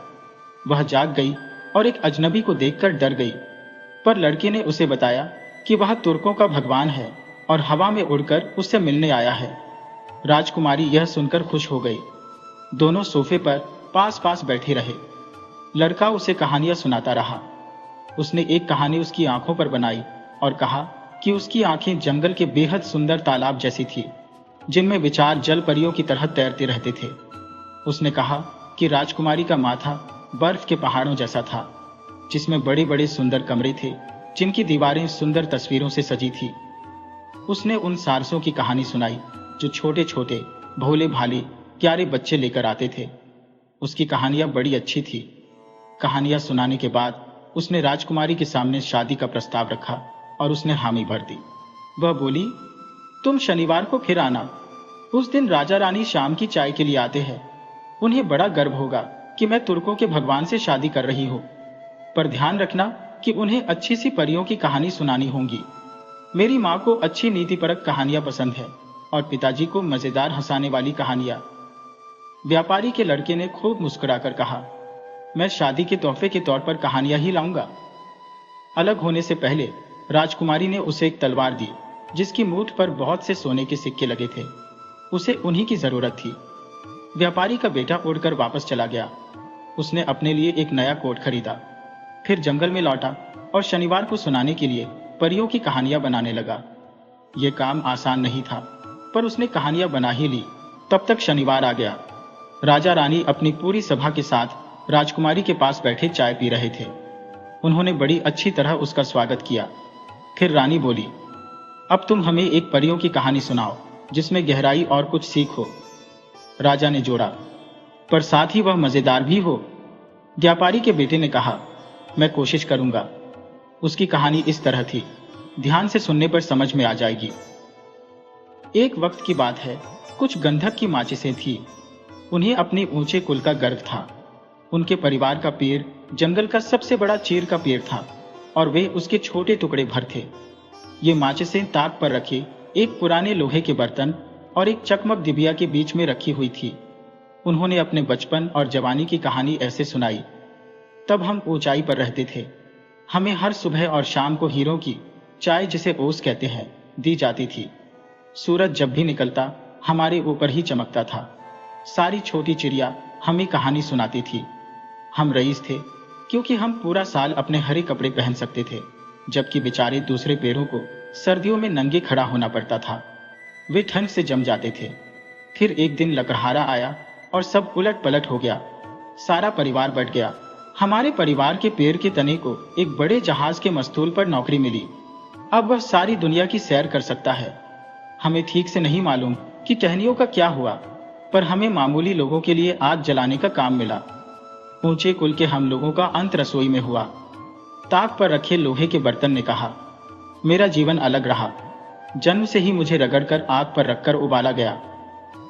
वह जाग गई और एक अजनबी को देखकर डर गई, पर लड़के ने उसे बताया कि वह तुर्कों का भगवान है और हवा में उड़कर उससे मिलने आया है। राजकुमारी यह सुनकर खुश हो गई। दोनों सोफे पर पास पास बैठे रहे। लड़का उसे कहानियां सुनाता रहा। उसने एक कहानी उसकी आंखों पर बनाई और कहा कि उसकी आंखें जंगल के बेहद सुंदर तालाब जैसी थी, जिनमें विचार जल परियों की तरह तैरते रहते थे। उसने कहा कि राजकुमारी का माथा बर्फ के पहाड़ों जैसा था, जिसमें बड़े बड़े सुंदर कमरे थे, जिनकी दीवारें सुंदर तस्वीरों से सजी थी। उसने उन सारसों की कहानी सुनाई जो छोटे छोटे भोले भाले प्यारे बच्चे लेकर आते थे। उसकी कहानियां बड़ी अच्छी थी। कहानियां सुनाने के बाद उसने राजकुमारी के सामने शादी का प्रस्ताव रखा और उसने हामी भर दी। वह बोली, तुम शनिवार को फिर आना। उस दिन राजा रानी शाम की चाय के लिए आते हैं। उन्हें बड़ा गर्व होगा कि मैं तुर्कों के भगवान से शादी कर रही हूं, पर ध्यान रखना कि उन्हें अच्छी सी परियों की कहानी सुनानी होगी। मेरी माँ को अच्छी नीतिपरक कहानियां पसंद है और पिताजी को मजेदार हंसाने वाली कहानियां। व्यापारी के लड़के ने खूब मुस्कुराकर कहा, मैं शादी के तोहफे के तौर पर कहानियां ही लाऊंगा। अलग होने से पहले राजकुमारी ने उसे एक तलवार दी, जिसकी मूठ पर बहुत से सोने के सिक्के लगे थे। उसे उन्हीं की जरूरत थी। व्यापारी का बेटा उड़कर वापस चला गया। उसने अपने लिए एक नया कोट खरीदा, फिर जंगल में लौटा और शनिवार को सुनाने के लिए परियों की कहानियां बनाने लगा। यह काम आसान नहीं था, पर उसने कहानियां बना ही ली। तब तक शनिवार आ गया। राजा रानी अपनी पूरी सभा के साथ राजकुमारी के पास बैठे चाय पी रहे थे। उन्होंने बड़ी अच्छी तरह उसका स्वागत किया। फिर रानी बोली, अब तुम हमें एक परियों की कहानी सुनाओ जिसमें गहराई और कुछ सीख हो। राजा ने जोड़ा, पर साथ ही वह मजेदार भी हो। व्यापारी के बेटे ने कहा, मैं कोशिश करूंगा। उसकी कहानी इस तरह थी, ध्यान से सुनने पर समझ में आ जाएगी। एक वक्त की बात है, कुछ गंधक की माचिसें थी। उन्हें अपने ऊंचे कुल का गर्व था। उनके परिवार का पेड़ जंगल का सबसे बड़ा चीड़ का पेड़ था और वे उसके छोटे टुकड़े भर थे। ये माचिसें ताक पर रखे एक पुराने लोहे के बर्तन और एक चकमक डिबिया के बीच में रखी हुई थी। उन्होंने अपने बचपन और जवानी की कहानी ऐसे सुनाई। तब हम ऊंचाई पर रहते थे। हमें हर सुबह और शाम को हीरों की चाय, जिसे ओस कहते हैं, दी जाती थी। सूरज जब भी निकलता हमारे ऊपर ही चमकता था। सारी छोटी चिड़िया हमें कहानी सुनाती थी। हम रईस थे, क्योंकि हम पूरा साल अपने हरे कपड़े पहन सकते थे, जबकि बेचारे दूसरे पेड़ों को सर्दियों में नंगे खड़ा होना पड़ता था। वे ठंड से जम जाते थे। फिर एक दिन लकड़हारा आया और सब उलट पलट हो गया। सारा परिवार बट गया। हमारे परिवार के पेड़ के तने को एक बड़े जहाज के मस्तूल पर नौकरी मिली। अब वह सारी दुनिया की सैर कर सकता है। हमें ठीक से नहीं मालूम कि टहनियों का क्या हुआ, पर हमें मामूली लोगों के लिए आग जलाने का काम मिला। ऊंचे कुल के हम लोगों का अंत रसोई में हुआ। ताक पर रखे लोहे के बर्तन ने कहा, मेरा जीवन अलग रहा। जन्म से ही मुझे रगड़कर आग पर रखकर उबाला गया।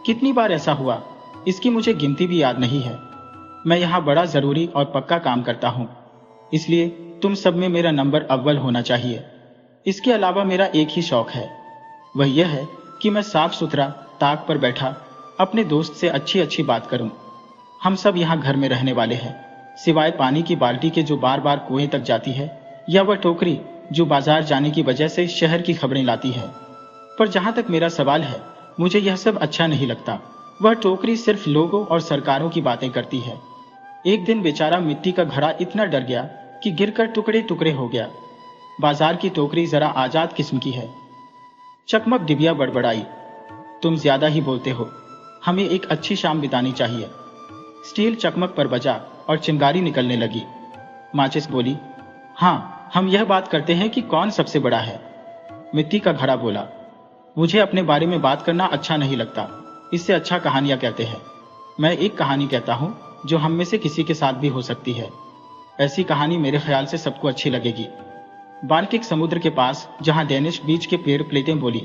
कितनी बार ऐसा हुआ, इसकी मुझे गिनती भी याद नहीं है। मैं यहाँ बड़ा जरूरी और पक्का काम करता हूँ। इसलिए तुम सब में मेरा नंबर अव्वल होना चाहिए। इसके अलावा मेरा एक ही शौक है, वह यह है कि मैं साफ सुथरा ताक पर बैठा अपने दोस्त से अच्छी अच्छी बात करूं। हम सब यहाँ घर में रहने वाले हैं, सिवाय पानी की बाल्टी के जो बार बार कुएं तक जाती है, या वह टोकरी जो बाजार जाने की वजह से शहर की खबरें लाती है। पर जहां तक मेरा सवाल है, मुझे यह सब अच्छा नहीं लगता। वह टोकरी सिर्फ लोगों और सरकारों की बातें करती है। एक दिन बेचारा मिट्टी का घड़ा इतना डर गया कि गिरकर टुकड़े टुकड़े हो गया। बाजार की टोकरी जरा आजाद किस्म की है। चकमक डिबिया बड़बड़ाई, तुम ज्यादा ही बोलते हो, हमें एक अच्छी शाम बितानी चाहिए। स्टील चकमक पर बजा और चिंगारी निकलने लगी। माचिस बोली, हाँ, हम यह बात करते हैं कि कौन सबसे बड़ा है। मिट्टी का घड़ा बोला, मुझे अपने बारे में बात करना अच्छा नहीं लगता, इससे अच्छा कहानियां कहते हैं। मैं एक कहानी कहता हूं जो हम में से किसी के साथ भी हो सकती है। ऐसी कहानी मेरे ख्याल से सबको अच्छी लगेगी। बाल्टिक समुद्र के पास जहां डेनिश बीच के पेड़ प्लेटें बोली,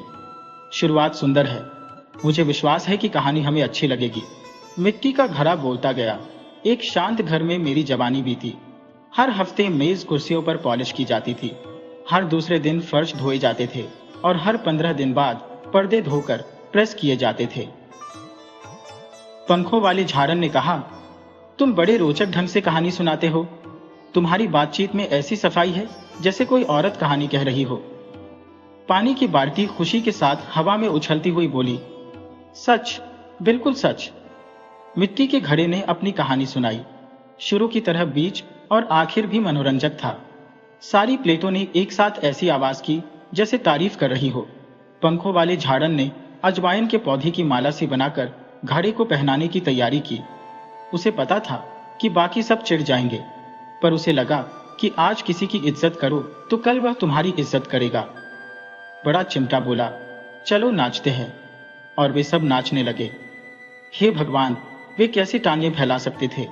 शुरुआत सुंदर है, मुझे विश्वास है कि कहानी हमें अच्छी लगेगी। मिट्टी का घड़ा बोलता गया, एक शांत घर में मेरी जवानी बीती। हर हफ्ते मेज कुर्सियों पर पॉलिश की जाती थी, हर दूसरे दिन फर्श धोए जाते थे और हर 15 दिन बाद पर्दे धोकर प्रेस किए जाते थे। पंखों वाले झारन ने कहा, तुम बड़े रोचक ढंग से कहानी सुनाते हो। तुम्हारी बातचीत में ऐसी सफाई है जैसे कोई औरत कहानी कह रही हो। पानी की बाल्टी खुशी के साथ हवा में उछलती हुई बोली, सच, बिल्कुल सच। मिट्टी के घड़े ने अपनी कहानी सुनाई। शुरू की तरह बीच और आखिर भी मनोरंजक था। सारी प्लेटों ने एक साथ ऐसी आवाज की जैसे तारीफ कर रही हो। पंखों वाले झाड़न ने अजवाइन के पौधे की माला सी बनाकर घड़े को पहनाने की तैयारी की। उसे पता था कि बाकी सब चिढ़ जाएंगे, पर उसे लगा कि आज किसी की इज्जत करो तो कल वह तुम्हारी इज्जत करेगा। बड़ा चिमटा बोला, चलो नाचते हैं, और वे सब नाचने लगे। हे भगवान, वे कैसी टांगें फैला सकते थे।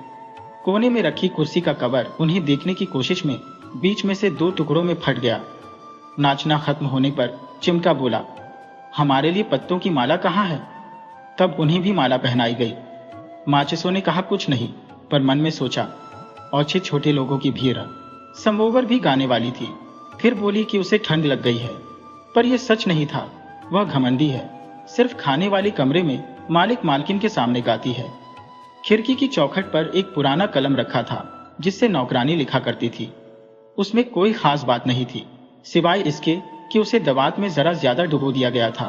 कोने में रखी कुर्सी का कवर उन्हें देखने की कोशिश में बीच में से 2 टुकड़ों में फट गया। नाचना खत्म होने पर चिमटा बोला, हमारे लिए पत्तों की माला कहाँ है। तब उन्हें भी माला पहनाई गई। माचिसों ने कहा कुछ नहीं, पर मन में सोचा, औचित छोटे लोगों की भीड़। समोवर भी गाने वाली थी। फिर बोली कि उसे ठंड लग गई है, पर यह सच नहीं था, वह घमंडी है। सिर्फ खाने वाले कमरे में मालिक मालकिन के सामने गाती है। खिड़की की चौखट पर एक पुराना कलम रखा था जिससे नौकरानी लिखा करती थी। उसमें कोई खास बात नहीं थी, सिवाय इसके कि उसे दवात में जरा ज्यादा डुबो दिया गया था।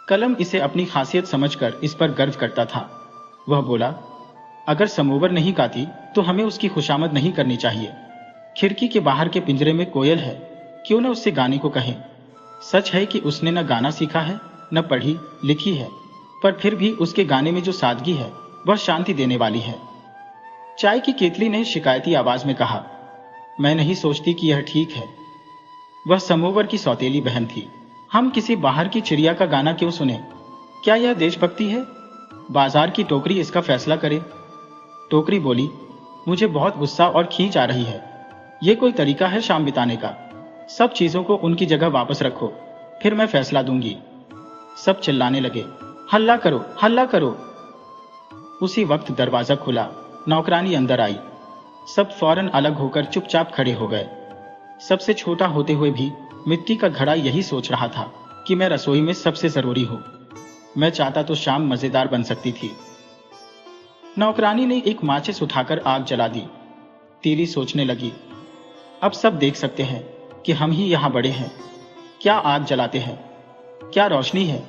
कलम इसे अपनी खासियत समझकर इस पर गर्व करता था। वह बोला, अगर समोवर नहीं गाती तो हमें उसकी खुशामद नहीं करनी चाहिए। खिड़की के बाहर के पिंजरे में कोयल है, क्यों न उससे गाने को कहें। सच है कि उसने न गाना सीखा है न पढ़ी लिखी है, पर फिर भी उसके गाने में जो सादगी है वह शांति देने वाली है। चाय की केतली ने शिकायती आवाज में कहा, मैं नहीं सोचती कि यह ठीक है। वह समोवर की सौतेली बहन थी। हम किसी बाहर की चिड़िया का गाना क्यों सुने? क्या यह देशभक्ति है? बाजार की टोकरी इसका फैसला करे। टोकरी बोली, मुझे बहुत गुस्सा और खींच आ रही है। यह कोई तरीका है शाम बिताने का? सब चीजों को उनकी जगह वापस रखो, फिर मैं फैसला दूंगी। सब चिल्लाने लगे, हल्ला करो, हल्ला करो। उसी वक्त दरवाजा खुला, नौकरानी अंदर आई। सब फौरन अलग होकर चुपचाप खड़े हो गए। सबसे छोटा होते हुए भी मिट्टी का घड़ा यही सोच रहा था कि मैं रसोई में सबसे जरूरी हूं। मैं चाहता तो शाम मजेदार बन सकती थी। नौकरानी ने एक माचिस उठाकर आग जला दी। तीली सोचने लगी, अब सब देख सकते हैं कि हम ही यहां बड़े हैं। क्या आग जलाते हैं, क्या रोशनी है।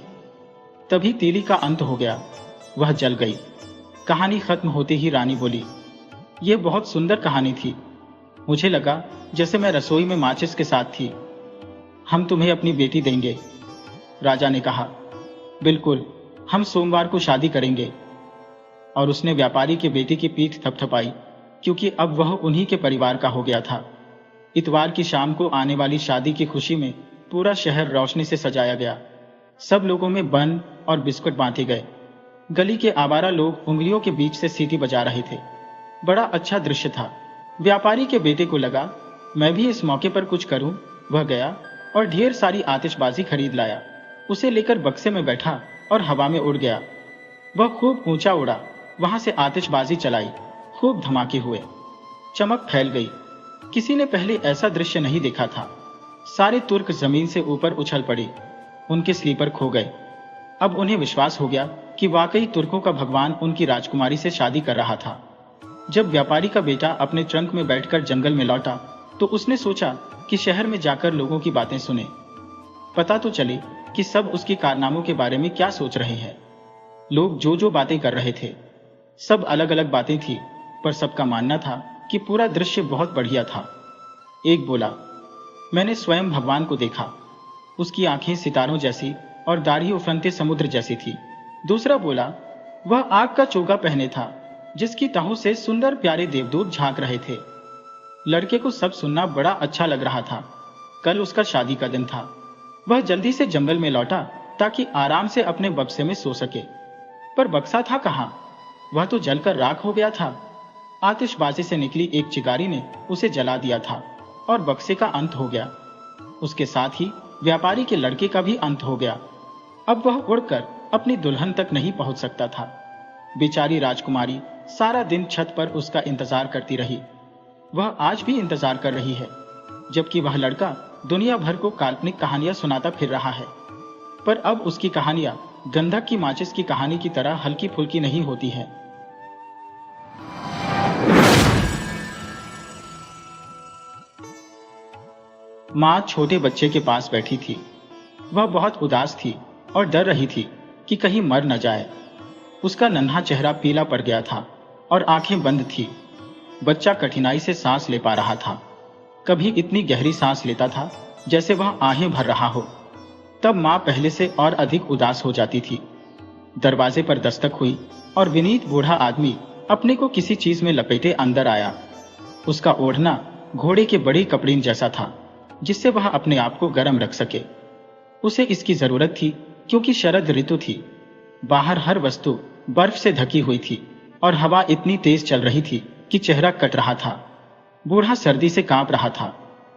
तभी तीली का अंत हो गया, वह जल गई। कहानी खत्म होते ही रानी बोली, यह बहुत सुंदर कहानी थी। मुझे लगा जैसे मैं रसोई में माचिस के साथ थी। हम तुम्हें अपनी बेटी देंगे। राजा ने कहा, बिल्कुल, हम सोमवार को शादी करेंगे। और उसने व्यापारी के बेटे की पीठ थपथपाई, क्योंकि अब वह उन्हीं के परिवार का हो गया था। इतवार की शाम को आने वाली शादी की खुशी में पूरा शहर रोशनी से सजाया गया। सब लोगों में बन और बिस्कुट बांटे गए। गली के आवारा लोग उंगलियों के बीच से सीटी बजा रहे थे। बड़ा अच्छा दृश्य था। व्यापारी के बेटे को लगा, मैं भी इस मौके पर कुछ करूं। वह गया और ढेर सारी आतिशबाजी खरीद लाया। उसे लेकर बक्से में बैठा और हवा में उड़ गया। वह खूब ऊंचा उड़ा, वहां से आतिशबाजी चलाई, खूब धमाके हुए, चमक फैल गई। किसी ने पहले ऐसा दृश्य नहीं देखा था। सारे तुर्क जमीन से ऊपर उछल पड़े, उनके स्लीपर खो गए। अब उन्हें विश्वास हो गया कि वाकई तुर्कों का भगवान उनकी राजकुमारी से शादी कर रहा था। जब व्यापारी का बेटा अपने ट्रंक में बैठकर जंगल में लौटा तो उसने सोचा कि शहर में जाकर लोगों की बातें सुने, पता तो चले कि सब उसके कारनामों के बारे में क्या सोच रहे हैं। लोग जो जो बातें कर रहे थे, सब अलग अलग बातें थी, पर सबका मानना था कि पूरा दृश्य बहुत बढ़िया था। एक बोला, मैंने स्वयं भगवान को देखा, उसकी आंखें सितारों जैसी और दाढ़ी उफनते समुद्र जैसी थी। दूसरा बोला, वह आग का चोगा पहने था, जिसकी तहों से सुंदर प्यारे देवदूत झांक रहे थे। लड़के को सब सुनना बड़ा अच्छा लग रहा था। कल उसका शादी का दिन था। वह जल्दी से जंगल में लौटा ताकि आराम से अपने बक्से में सो सके, पर बक्सा था कहां? वह तो जलकर राख हो गया था। आतिशबाजी से निकली एक चिंगारी ने उसे जला दिया था और बक्से का अंत हो गया। उसके साथ ही व्यापारी के लड़के का भी अंत हो गया। अब वह उड़कर अपनी दुल्हन तक नहीं पहुंच सकता था। बेचारी राजकुमारी सारा दिन छत पर उसका इंतजार करती रही। वह आज भी इंतजार कर रही है, जबकि वह लड़का दुनिया भर को काल्पनिक कहानियां सुनाता फिर रहा है। पर अब उसकी कहानियां गंधक की माचिस की कहानी की तरह हल्की फुल्की नहीं होती है। माँ छोटे बच्चे के पास बैठी थी। वह बहुत उदास थी और डर रही थी कि कहीं मर न जाए। उसका नन्हा चेहरा पीला पड़ गया था और आंखें बंद थी। बच्चा कठिनाई से सांस ले पा रहा था। कभी इतनी गहरी सांस लेता था जैसे वह आहें भर रहा हो। तब माँ पहले से और अधिक उदास हो जाती थी। दरवाजे पर दस्तक हुई और विनीत बूढ़ा आदमी अपने को किसी चीज में लपेटे अंदर आया। उसका ओढ़ना घोड़े के बड़ी कपड़ीन जैसा था, जिससे वह अपने आप को गर्म रख सके। उसे इसकी जरूरत थी क्योंकि शरद ऋतु थी। बाहर हर वस्तु बर्फ से ढकी हुई थी और हवा इतनी तेज चल रही थी कि चेहरा कट रहा था। बूढ़ा सर्दी से कांप रहा था।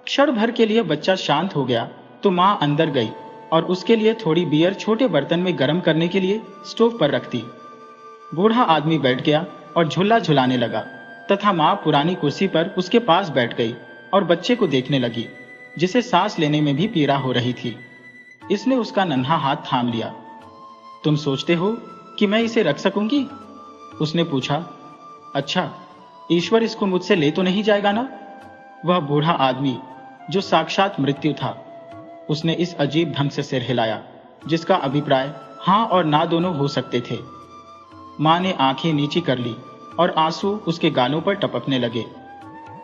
क्षण भर के लिए बच्चा शांत हो गया तो माँ अंदर गई और उसके लिए थोड़ी बियर छोटे बर्तन में गर्म करने के लिए स्टोव पर रख दी। बूढ़ा आदमी बैठ गया और झूला झुलाने लगा तथा माँ पुरानी कुर्सी पर उसके पास बैठ गई और बच्चे को देखने लगी, जिसे सांस लेने में भी पीड़ा हो रही थी। इसने उसका नन्हा हाथ थाम लिया। तुम सोचते हो कि मैं इसे रख सकूंगी? उसने पूछा। अच्छा, ईश्वर इसको मुझसे ले तो नहीं जाएगा ना? वह बूढ़ा आदमी जो साक्षात मृत्यु था, उसने इस अजीब ढंग से सिर हिलाया जिसका अभिप्राय हां और ना दोनों हो सकते थे। मां ने आंखें नीची कर ली और आंसू उसके गालों पर टपकने लगे।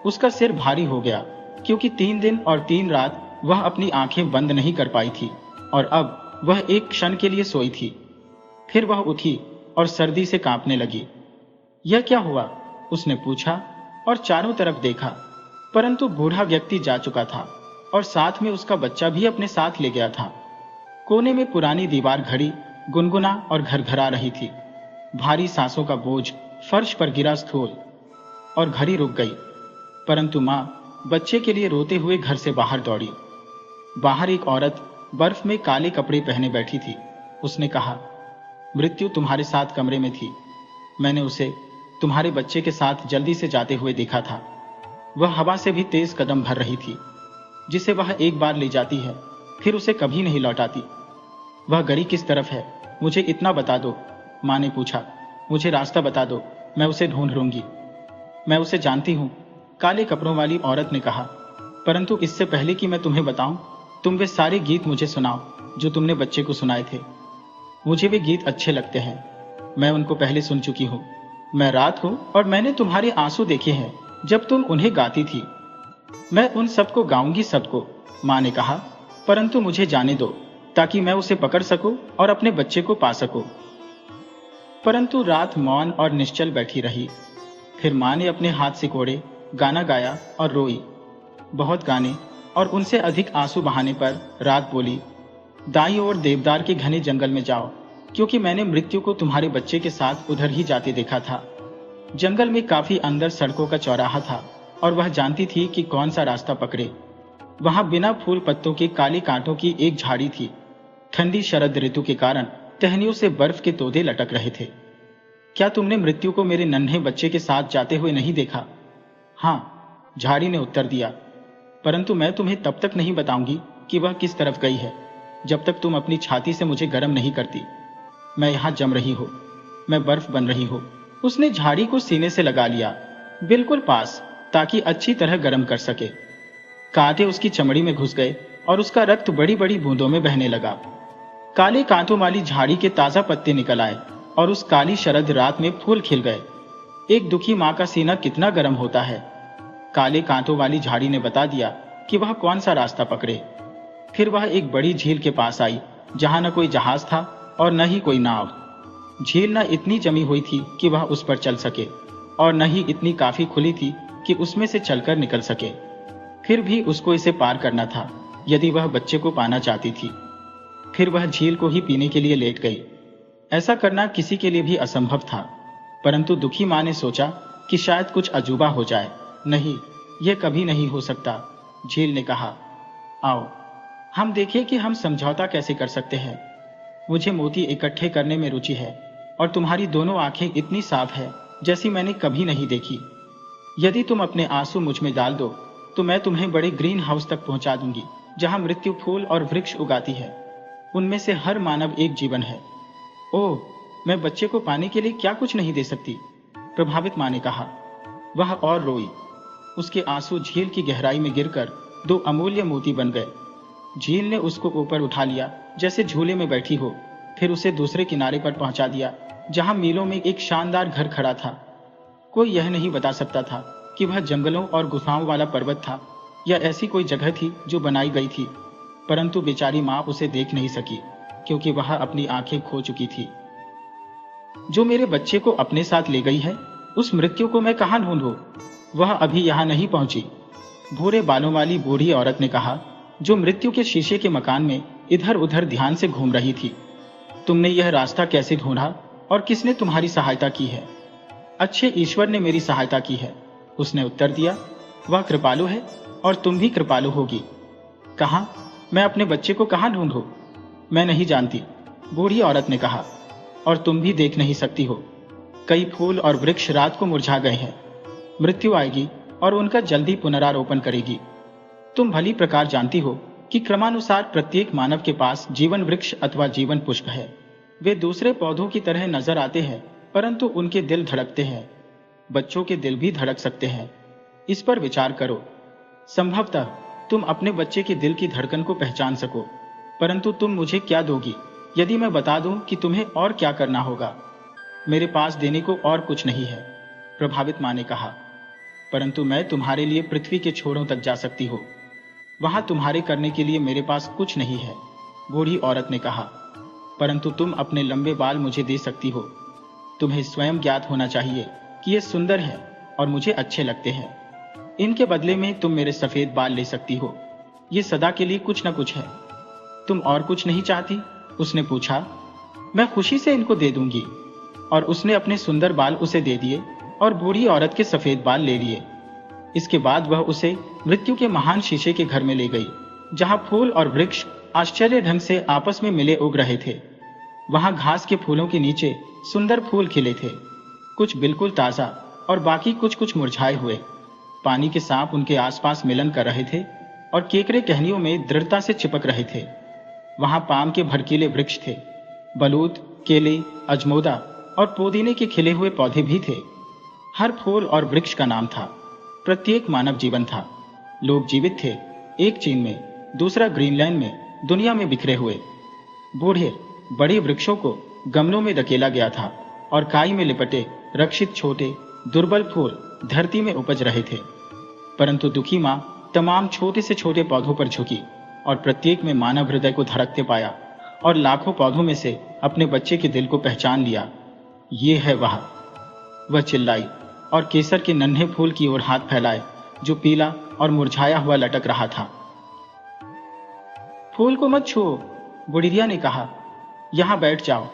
उसका सिर भारी हो गया क्योंकि 3 दिन और 3 रात वह अपनी आंखें बंद नहीं कर पाई थी और अब वह एक क्षण के लिए सोई थी। फिर वह उठी और सर्दी से कांपने लगी। यह क्या हुआ? उसने पूछा और चारों तरफ देखा, परंतु बूढ़ा व्यक्ति जा चुका था और साथ में उसका बच्चा भी अपने साथ ले गया था। कोने में पुरानी दीवार घड़ी गुनगुना और घरघरा रही थी। भारी सांसों का बोझ फर्श पर गिरा स्थूल और घड़ी रुक गई। परंतु मां बच्चे के लिए रोते हुए घर से बाहर दौड़ी। बाहर एक औरत बर्फ में काले कपड़े पहने बैठी थी। उसने कहा, मृत्यु तुम्हारे साथ कमरे में थी। मैंने उसे तुम्हारे बच्चे के साथ जल्दी से जाते हुए देखा था। वह हवा से भी तेज कदम भर रही थी। जिसे वह एक बार ले जाती है फिर उसे कभी नहीं लौटाती। वह गड़ी किस तरफ है, मुझे इतना बता दो। मां ने पूछा। मुझे रास्ता बता दो, मैं उसे ढूंढ लूंगी। मैं उसे जानती हूं, काले कपड़ों वाली औरत ने कहा। परंतु इससे पहले कि मैं तुम्हें बताऊं, तुम वे सारे गीत मुझे सुनाओ जो तुमने बच्चे को सुनाए थे। मुझे वे गीत अच्छे लगते हैं। मैं उनको पहले सुन चुकी हूं। मैं रात हूं और मैंने तुम्हारे आंसू देखे हैं जब तुम उन्हें गाती थी। मैं उन सबको गाऊंगी, सबको, मां ने कहा, परंतु मुझे जाने दो ताकि मैं उसे पकड़ सकूं और अपने बच्चे को पा सकूं। परंतु रात मौन और निश्चल बैठी रही। फिर मां ने अपने हाथ से कोड़े, गाना गाया और रोई। बहुत गाने और उनसे अधिक आंसू बहाने पर रात बोली, दाईं ओर देवदार के घने जंगल में जाओ, क्योंकि मैंने मृत्यु को तुम्हारे बच्चे के साथ उधर ही जाते देखा था। जंगल में काफी अंदर सड़कों का चौराहा था और वह जानती थी कि कौन सा रास्ता पकड़े। वहां बिना फूल पत्तों के काले कांटों की एक झाड़ी थी। ठंडी शरद ऋतु के कारण टहनियों से बर्फ के तोदे लटक रहे थे। क्या तुमने मृत्यु को मेरे नन्हे बच्चे के साथ जाते हुए नहीं देखा? हाँ, झाड़ी ने उत्तर दिया, परंतु मैं तुम्हें तब तक नहीं बताऊंगी कि वह किस तरफ गई है, जब तक तुम अपनी छाती से मुझे गर्म नहीं करती। मैं यहाँ जम रही हो, मैं बर्फ बन रही हो। उसने झाड़ी को सीने से लगा लिया, बिल्कुल पास, ताकि अच्छी तरह गर्म कर सके। कांटे उसकी चमड़ी में घुस गए और उसका रक्त बड़ी बड़ी बूंदों में बहने लगा। काले कांटों वाली झाड़ी के ताजा पत्ते निकल आए और उस काली शरद रात में फूल खिल गए। एक दुखी माँ का सीना कितना गर्म होता है। काले कांटों वाली झाड़ी ने बता दिया कि वह कौन सा रास्ता पकड़े। फिर वह एक बड़ी झील के पास आई, जहां न कोई जहाज था और न ही कोई नाव। झील न इतनी जमी हुई थी कि वह उस पर चल सके, और न ही इतनी काफी खुली थी कि उसमें से चलकर निकल सके। फिर भी उसको इसे पार करना था, यदि वह बच्चे को पाना चाहती थी। फिर वह झील को ही पीने के लिए लेट गई। ऐसा करना किसी के लिए भी असंभव था, परंतु दुखी माँ ने सोचा कि शायद कुछ अजूबा हो जाए। नहीं, यह कभी नहीं हो सकता। झील ने कहा, आओ हम देखें कि हम समझौता कैसे कर सकते हैं। मुझे मोती इकट्ठे करने में रुचि है, और तुम्हारी दोनों आंखें इतनी साफ है जैसी मैंने कभी नहीं देखी। यदि तुम अपने आंसू मुझ में डाल दो तो मैं तुम्हें बड़े ग्रीन हाउस तक पहुंचा दूंगी, जहां मृत्यु फूल और वृक्ष उगाती है। उनमें से हर मानव एक जीवन है। ओह, मैं बच्चे को पाने के लिए क्या कुछ नहीं दे सकती, प्रभावित माँ ने कहा। वह और रोई। उसके आंसू झील की गहराई में गिरकर 2 अमूल्य मोती बन गए। झील ने उसको ऊपर उठा लिया जैसे झूले में बैठी हो, फिर उसे दूसरे किनारे पर पहुंचा दिया, जहां मीलों में एक शानदार घर खड़ा था। कोई यह नहीं बता सकता था कि वह जंगलों और गुफाओं वाला पर्वत था या ऐसी कोई जगह थी जो बनाई गई थी, परंतु बेचारी माँ उसे देख नहीं सकी, क्योंकि वह अपनी आंखें खो चुकी थी। जो मेरे बच्चे को अपने साथ ले गई है, उस मृत्यु को मैं कहां ढूंढूं? वह अभी यहां नहीं पहुंची, भूरे बालों वाली बूढ़ी औरत ने कहा, जो मृत्यु के शीशे के मकान में इधर उधर ध्यान से घूम रही थी। तुमने यह रास्ता कैसे ढूंढा और किसने तुम्हारी सहायता की है? अच्छे ईश्वर ने मेरी सहायता की है, उसने उत्तर दिया। वह कृपालु है और तुम भी कृपालु होगी। कहां? मैं अपने बच्चे को कहां ढूंढूं? मैं नहीं जानती, बूढ़ी औरत ने कहा, और तुम भी देख नहीं सकती हो। कई फूल और वृक्ष रात को मुरझा गए हैं। मृत्यु आएगी और उनका जल्दी पुनरारोपण करेगी। तुम भली प्रकार जानती हो कि क्रमानुसार प्रत्येक मानव के पास जीवन वृक्ष अथवा जीवन पुष्प है। वे दूसरे पौधों की तरह नजर आते हैं, परंतु उनके दिल धड़कते हैं। बच्चों के दिल भी धड़क सकते हैं। इस पर विचार करो। संभवतः तुम अपने बच्चे के दिल की धड़कन को पहचान सको, परंतु तुम मुझे क्या दोगी यदि मैं बता दूं कि तुम्हें और क्या करना होगा? मेरे पास देने को और कुछ नहीं है, प्रभावित माँ ने कहा, परंतु मैं तुम्हारे लिए पृथ्वी के छोरों तक जा सकती हूँ। वहां तुम्हारे करने के लिए मेरे पास कुछ नहीं है, बूढ़ी औरत ने कहा, परंतु तुम अपने लंबे बाल मुझे दे सकती हो। तुम्हें स्वयं ज्ञात होना चाहिए कि ये सुंदर है और मुझे अच्छे लगते हैं। इनके बदले में तुम मेरे सफेद बाल ले सकती हो। ये सदा के लिए कुछ न कुछ है। तुम और कुछ नहीं चाहती? उसने पूछा। मैं खुशी से इनको दे दूंगी। और उसने अपने सुंदर बाल उसे दे दिए और बूढ़ी औरत के सफेद बाल ले लिए। इसके बाद वह उसे मृत्यु के महान शीशे के घर में ले गई, जहां फूल और वृक्ष आश्चर्य ढंग से आपस में मिले उग रहे थे। वहां घास के फूलों के नीचे सुंदर फूल खिले थे, कुछ बिल्कुल ताजा और बाकी कुछ कुछ मुरझाए हुए। पानी के सांप उनके आसपास मिलन कर रहे थे और केकरे टहनियों में दृढ़ता से चिपक रहे थे। वहां पाम के भड़कीले वृक्ष थे, बलूत, केले, अजमोदा और पुदीने के खिले हुए पौधे भी थे। हर फूल और वृक्ष का नाम था। प्रत्येक मानव जीवन था। लोग जीवित थे, एक चीन में, दूसरा ग्रीनलैंड में, दुनिया में बिखरे हुए। बूढ़े बड़े वृक्षों को गमलों में धकेला गया था और काई में लिपटे रक्षित छोटे दुर्बल फूल धरती में उपज रहे थे। परंतु दुखी माँ तमाम छोटे से छोटे पौधों पर झुकी और प्रत्येक में मानव हृदय को धड़कते पाया और लाखों पौधों में से अपने बच्चे के दिल को पहचान लिया। ये है वह चिल्लाई और केसर के नन्हे फूल की ओर हाथ फैलाए, जो पीला और मुरझाया हुआ लटक रहा था। फूल को मत छुओ, बुढ़िया ने कहा, यहां बैठ जाओ।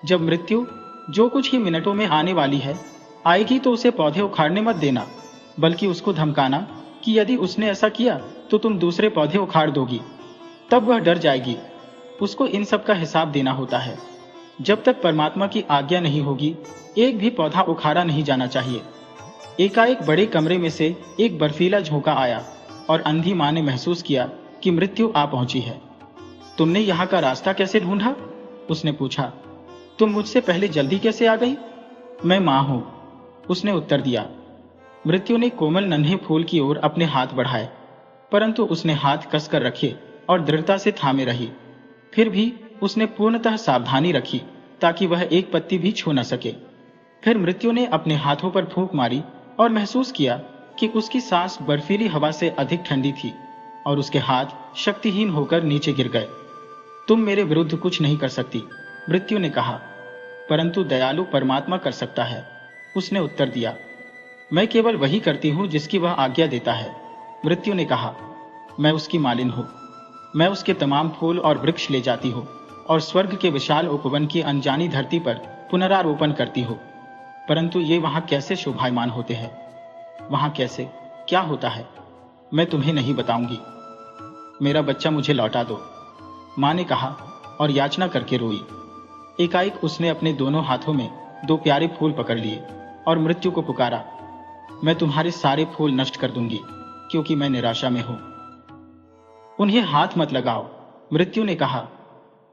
जब मृत्यु, जो कुछ ही मिनटों में आने वाली है, आएगी तो उसे पौधे उखाड़ने मत देना, बल्कि उसको धमकाना कि यदि उसने ऐसा किया तो तुम दूसरे पौधे उखाड़ दोगी। तब वह डर जाएगी। उसको इन सब का हिसाब देना होता है। जब तक परमात्मा की आज्ञा नहीं होगी, एक भी पौधा उखाड़ा नहीं जाना चाहिए। एकाएक बड़े कमरे में से एक बर्फीला झोंका आया और अंधी माँ ने महसूस किया कि मृत्यु आ पहुंची है। तुमने यहाँ का रास्ता कैसे ढूंढा? उसने पूछा। तुम मुझसे पहले जल्दी कैसे आ गई? मैं माँ हूं, उसने उत्तर दिया। मृत्यु ने कोमल नन्हे फूल की ओर अपने हाथ बढ़ाए, परंतु उसने हाथ कसकर रखे और दृढ़ता से थामे रही। फिर भी उसने पूर्णतः सावधानी रखी ताकि वह एक पत्ती भी छू न सके। फिर मृत्यु ने अपने हाथों पर फूंक मारी और महसूस किया कि उसकी सांस बर्फीली हवा से अधिक ठंडी थी और उसके हाथ शक्तिहीन होकर नीचे गिर गए। तुम मेरे विरुद्ध कुछ नहीं कर सकती, मृत्यु ने कहा, परंतु दयालु परमात्मा कर सकता है, उसने उत्तर दिया। मैं केवल वही करती हूं जिसकी वह आज्ञा देता है, मृत्यु ने कहा। मैं उसकी मालिन हूं। मैं उसके तमाम फूल और वृक्ष ले जाती हूं और स्वर्ग के विशाल उपवन की अनजानी धरती पर पुनरारोपण करती हूं। परंतु ये वहां कैसे शोभायमान होते हैं, वहां कैसे क्या होता है, मैं तुम्हें नहीं बताऊंगी। मेरा बच्चा मुझे लौटा दो, मां ने कहा और याचना करके रोई। एकाएक उसने अपने दोनों हाथों में 2 प्यारे फूल पकड़ लिए और मृत्यु को पुकारा। मैं तुम्हारे सारे फूल नष्ट कर दूंगी क्योंकि मैं निराशा में हूं। उन्हें हाथ मत लगाओ, मृत्यु ने कहा।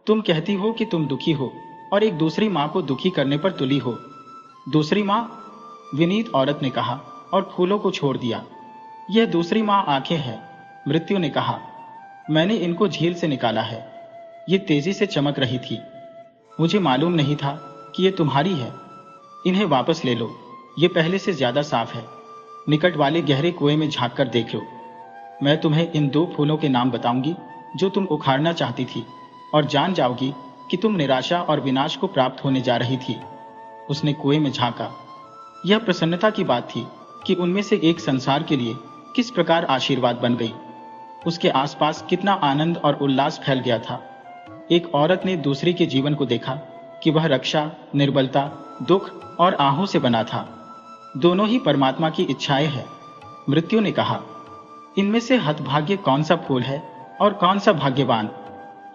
तुम कहती हो कि तुम दुखी हो और एक दूसरी मां को दुखी करने पर तुली हो। दूसरी मां? विनीत औरत ने कहा और फूलों को छोड़ दिया। यह दूसरी मां आंखें हैं, मृत्यु ने कहा। मैंने इनको झील से निकाला है। ये तेजी से चमक रही थी। मुझे मालूम नहीं था कि ये तुम्हारी है। इन्हें वापस ले लो, ये पहले से ज्यादा साफ है। निकट वाले गहरे कुएं में झांक कर देख लो। मैं तुम्हें इन 2 फूलों के नाम बताऊंगी जो तुम उखाड़ना चाहती थी और जान जाओगी कि तुम निराशा और विनाश को प्राप्त होने जा रही थी। उसने कुएं में झांका। यह प्रसन्नता की बात थी कि उनमें से एक संसार के लिए किस प्रकार आशीर्वाद बन गई। उसके आसपास कितना आनंद और उल्लास फैल गया था। एक औरत ने दूसरी के जीवन को देखा कि वह रक्षा, निर्बलता, दुख और आहों से बना था। दोनों ही परमात्मा की इच्छाएं हैं, मृत्यु ने कहा। इनमें से हतभाग्य कौन सा फूल है और कौन सा भाग्यवान,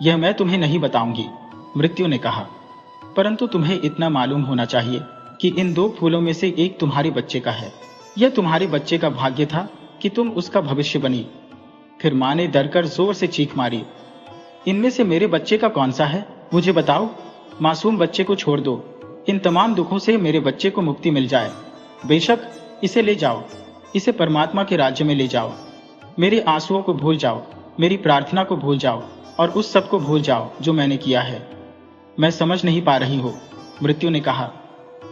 यह मैं तुम्हें नहीं बताऊंगी, मृत्यु ने कहा। परंतु तुम्हें इतना मालूम होना चाहिए कि इन 2 फूलों में से एक तुम्हारे बच्चे का है। यह तुम्हारे बच्चे का भाग्य था कि तुम उसका भविष्य बनी। फिर मां ने डरकर जोर से चीख मारी। इनमें से मेरे बच्चे का कौन सा है, मुझे बताओ। मासूम बच्चे को छोड़ दो। इन तमाम दुखों से मेरे बच्चे को मुक्ति मिल जाए। बेशक इसे ले जाओ, इसे परमात्मा के राज्य में ले जाओ। मेरे आंसुओं को भूल जाओ, मेरी प्रार्थना को भूल जाओ और उस सब को भूल जाओ जो मैंने किया है। मैं समझ नहीं पा रही हूँ, मृत्यु ने कहा।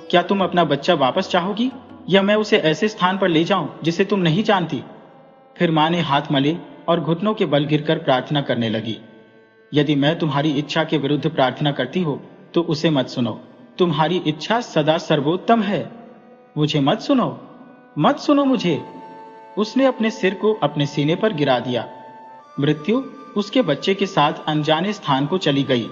क्या तुम अपना बच्चा वापस चाहोगी या मैं उसे ऐसे स्थान पर ले जाऊं जिसे तुम नहीं जानती? फिर मां ने हाथ मले और घुटनों के बल गिरकर प्रार्थना करने लगी। यदि मैं तुम्हारी इच्छा के विरुद्ध प्रार्थना करती हो तो उसे मत सुनो। तुम्हारी इच्छा सदा सर्वोत्तम है। मुझे मत सुनो, मत सुनो मुझे। उसने अपने सिर को अपने सीने पर गिरा दिया। मृत्यु उसके बच्चे के साथ अनजाने स्थान को चली गई।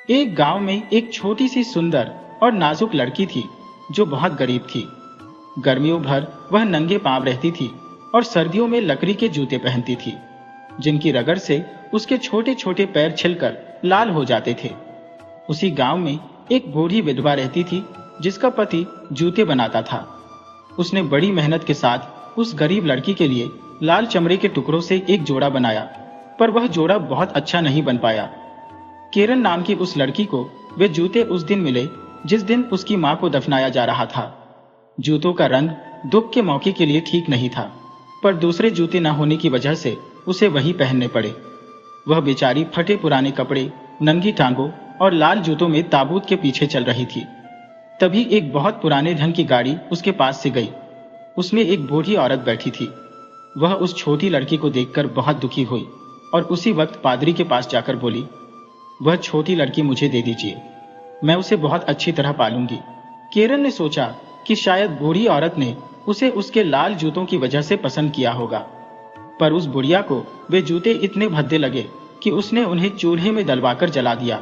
एक गांव में एक छोटी सी सुंदर और नाजुक लड़की थी जो बहुत गरीब थी। गर्मियों भर वह नंगे पांव रहती थी और सर्दियों में लकड़ी के जूते पहनती थी, जिनकी रगड़ से उसके छोटे छोटे पैर छिलकर लाल हो जाते थे। उसी गांव में एक बूढ़ी विधवा रहती थी जिसका पति जूते बनाता था। उसने बड़ी मेहनत के साथ उस गरीब लड़की के लिए लाल चमड़े के टुकड़ों से एक जोड़ा बनाया, पर वह जोड़ा बहुत अच्छा नहीं बन पाया। किरण नाम की उस लड़की को वे जूते उस दिन मिले जिस दिन उसकी मां को दफनाया जा रहा था। जूतों का रंग दुख के मौके के लिए ठीक नहीं था, पर दूसरे जूते न होने की वजह से उसे वही पहनने पड़े। वह बेचारी फटे पुराने कपड़े, नंगी टांगों और लाल जूतों में ताबूत के पीछे चल रही थी। तभी एक बहुत पुराने ढंग की गाड़ी उसके पास से गई। उसमें एक बूढ़ी औरत बैठी थी। वह उस छोटी लड़की को देखकर बहुत दुखी हुई और उसी वक्त पादरी के पास जाकर बोली, वह छोटी लड़की मुझे दे दीजिए, मैं उसे बहुत अच्छी तरह पालूंगी। किरण ने सोचा कि शायद बूढ़ी औरत ने उसे उसके लाल जूतों की वजह से पसंद किया होगा, पर उस बुढ़िया को वे जूते इतने भद्दे लगे कि उसने उन्हें चूल्हे में दलवाकर जला दिया।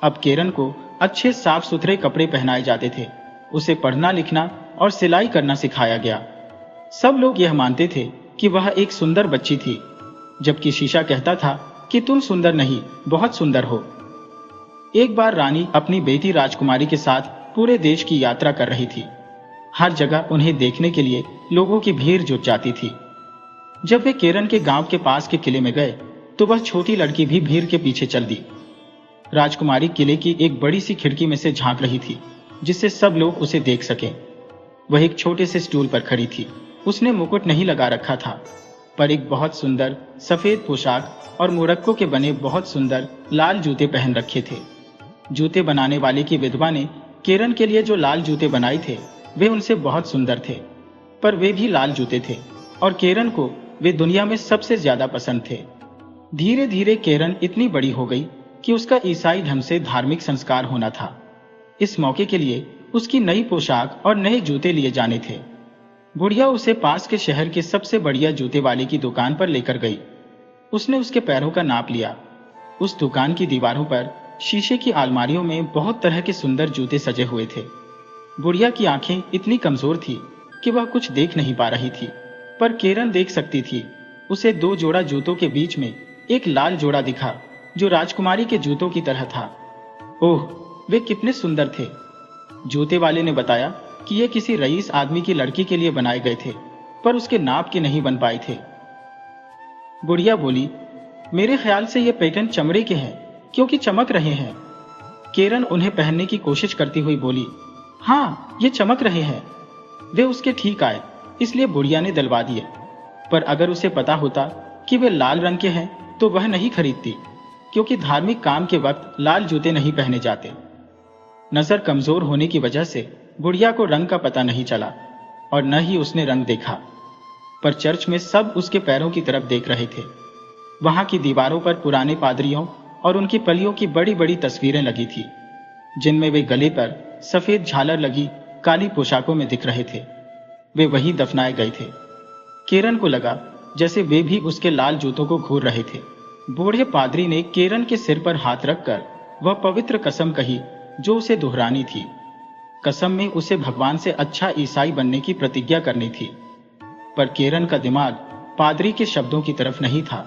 अब किरण को अच्छे साफ सुथरे कपड़े पहनाए जाते थे। उसे पढ़ना लिखना और सिलाई करना सिखाया गया। सब लोग यह मानते थे कि वह एक सुंदर बच्ची थी, जबकि शीशा कहता था कि तुम सुंदर नहीं, बहुत सुंदर हो। एक बार रानी अपनी बेटी राजकुमारी के साथ पूरे देश की यात्रा कर रही थी। हर जगह उन्हें देखने के लिए लोगों की भीड़ जुट जाती थी। जब वे केरन के गांव के पास के किले में गए तो वह छोटी लड़की भी भीड़ के पीछे चल दी। राजकुमारी किले की एक बड़ी सी खिड़की में से झांक रही थी, जिससे सब लोग उसे देख सकें। वह एक छोटे से स्टूल पर खड़ी थी। उसने मुकुट नहीं लगा रखा था, पर एक बहुत सुंदर सफेद पोशाक और मोरक्कों के बने बहुत सुंदर लाल जूते पहन रखे थे। जूते बनाने वाले की विधवा ने केरन के लिए जो लाल जूते बनाए थे वे उनसे बहुत सुंदर थे, पर वे भी लाल जूते थे और केरन को वे दुनिया में सबसे ज्यादा पसंद थे। धीरे धीरे केरन इतनी बड़ी हो गई कि उसका ईसाई धर्म से धार्मिक संस्कार होना था। इस मौके के लिए उसकी नई पोशाक और नए जूते लिए जाने थे। बुढ़िया उसे पास के शहर के सबसे बढ़िया जूते वाले की दुकान पर लेकर गई। उसने उसके पैरों का नाप लिया। उस दुकान की दीवारों पर शीशे की अलमारियों में बहुत तरह के सुंदर जूते सजे हुए थे। बुढ़िया की आंखें इतनी कमजोर थी कि वह कुछ देख नहीं पा रही थी, पर केरन देख सकती थी। उसे 2 जोड़ा जूतों के बीच में एक लाल जोड़ा दिखा जो राजकुमारी के जूतों की तरह था। ओह, वे कितने सुंदर थे। जूते वाले ने बताया कि ये किसी रईस आदमी की लड़की के लिए बनाए गए थे, पर उसके नाप के नहीं बन पाए थे। बुढ़िया बोली, मेरे ख्याल से ये पैटर्न चमड़े के हैं क्योंकि चमक रहे हैं। केरन उन्हें पहनने की कोशिश करती हुई बोली, हाँ, ये चमक रहे हैं। वे उसके ठीक आए, इसलिए बुढ़िया ने दिलवा दिए। पर अगर उसे पता होता कि वे लाल रंग के हैं तो वह नहीं खरीदती, क्योंकि धार्मिक काम के वक्त लाल जूते नहीं पहने जाते। नजर कमजोर होने की वजह से बुढ़िया को रंग का पता नहीं चला और न ही उसने रंग देखा। पर चर्च में सब उसके पैरों की तरफ देख रहे थे। वहां की दीवारों पर पुराने पादरियों और उनकी पलियों की बड़ी बड़ी तस्वीरें लगी थी, जिनमें वे गले पर सफेद झालर लगी काली पोशाकों में दिख रहे थे। वे वहीं दफनाए गए थे। केरन को लगा जैसे वे भी उसके लाल जूतों को घूर रहे थे। बूढ़े पादरी ने केरन के सिर पर हाथ रखकर वह पवित्र कसम कही जो उसे दोहरानी थी। कसम में उसे भगवान से अच्छा ईसाई बनने की प्रतिज्ञा करनी थी। पर केरन का दिमाग पादरी के शब्दों की तरफ नहीं था।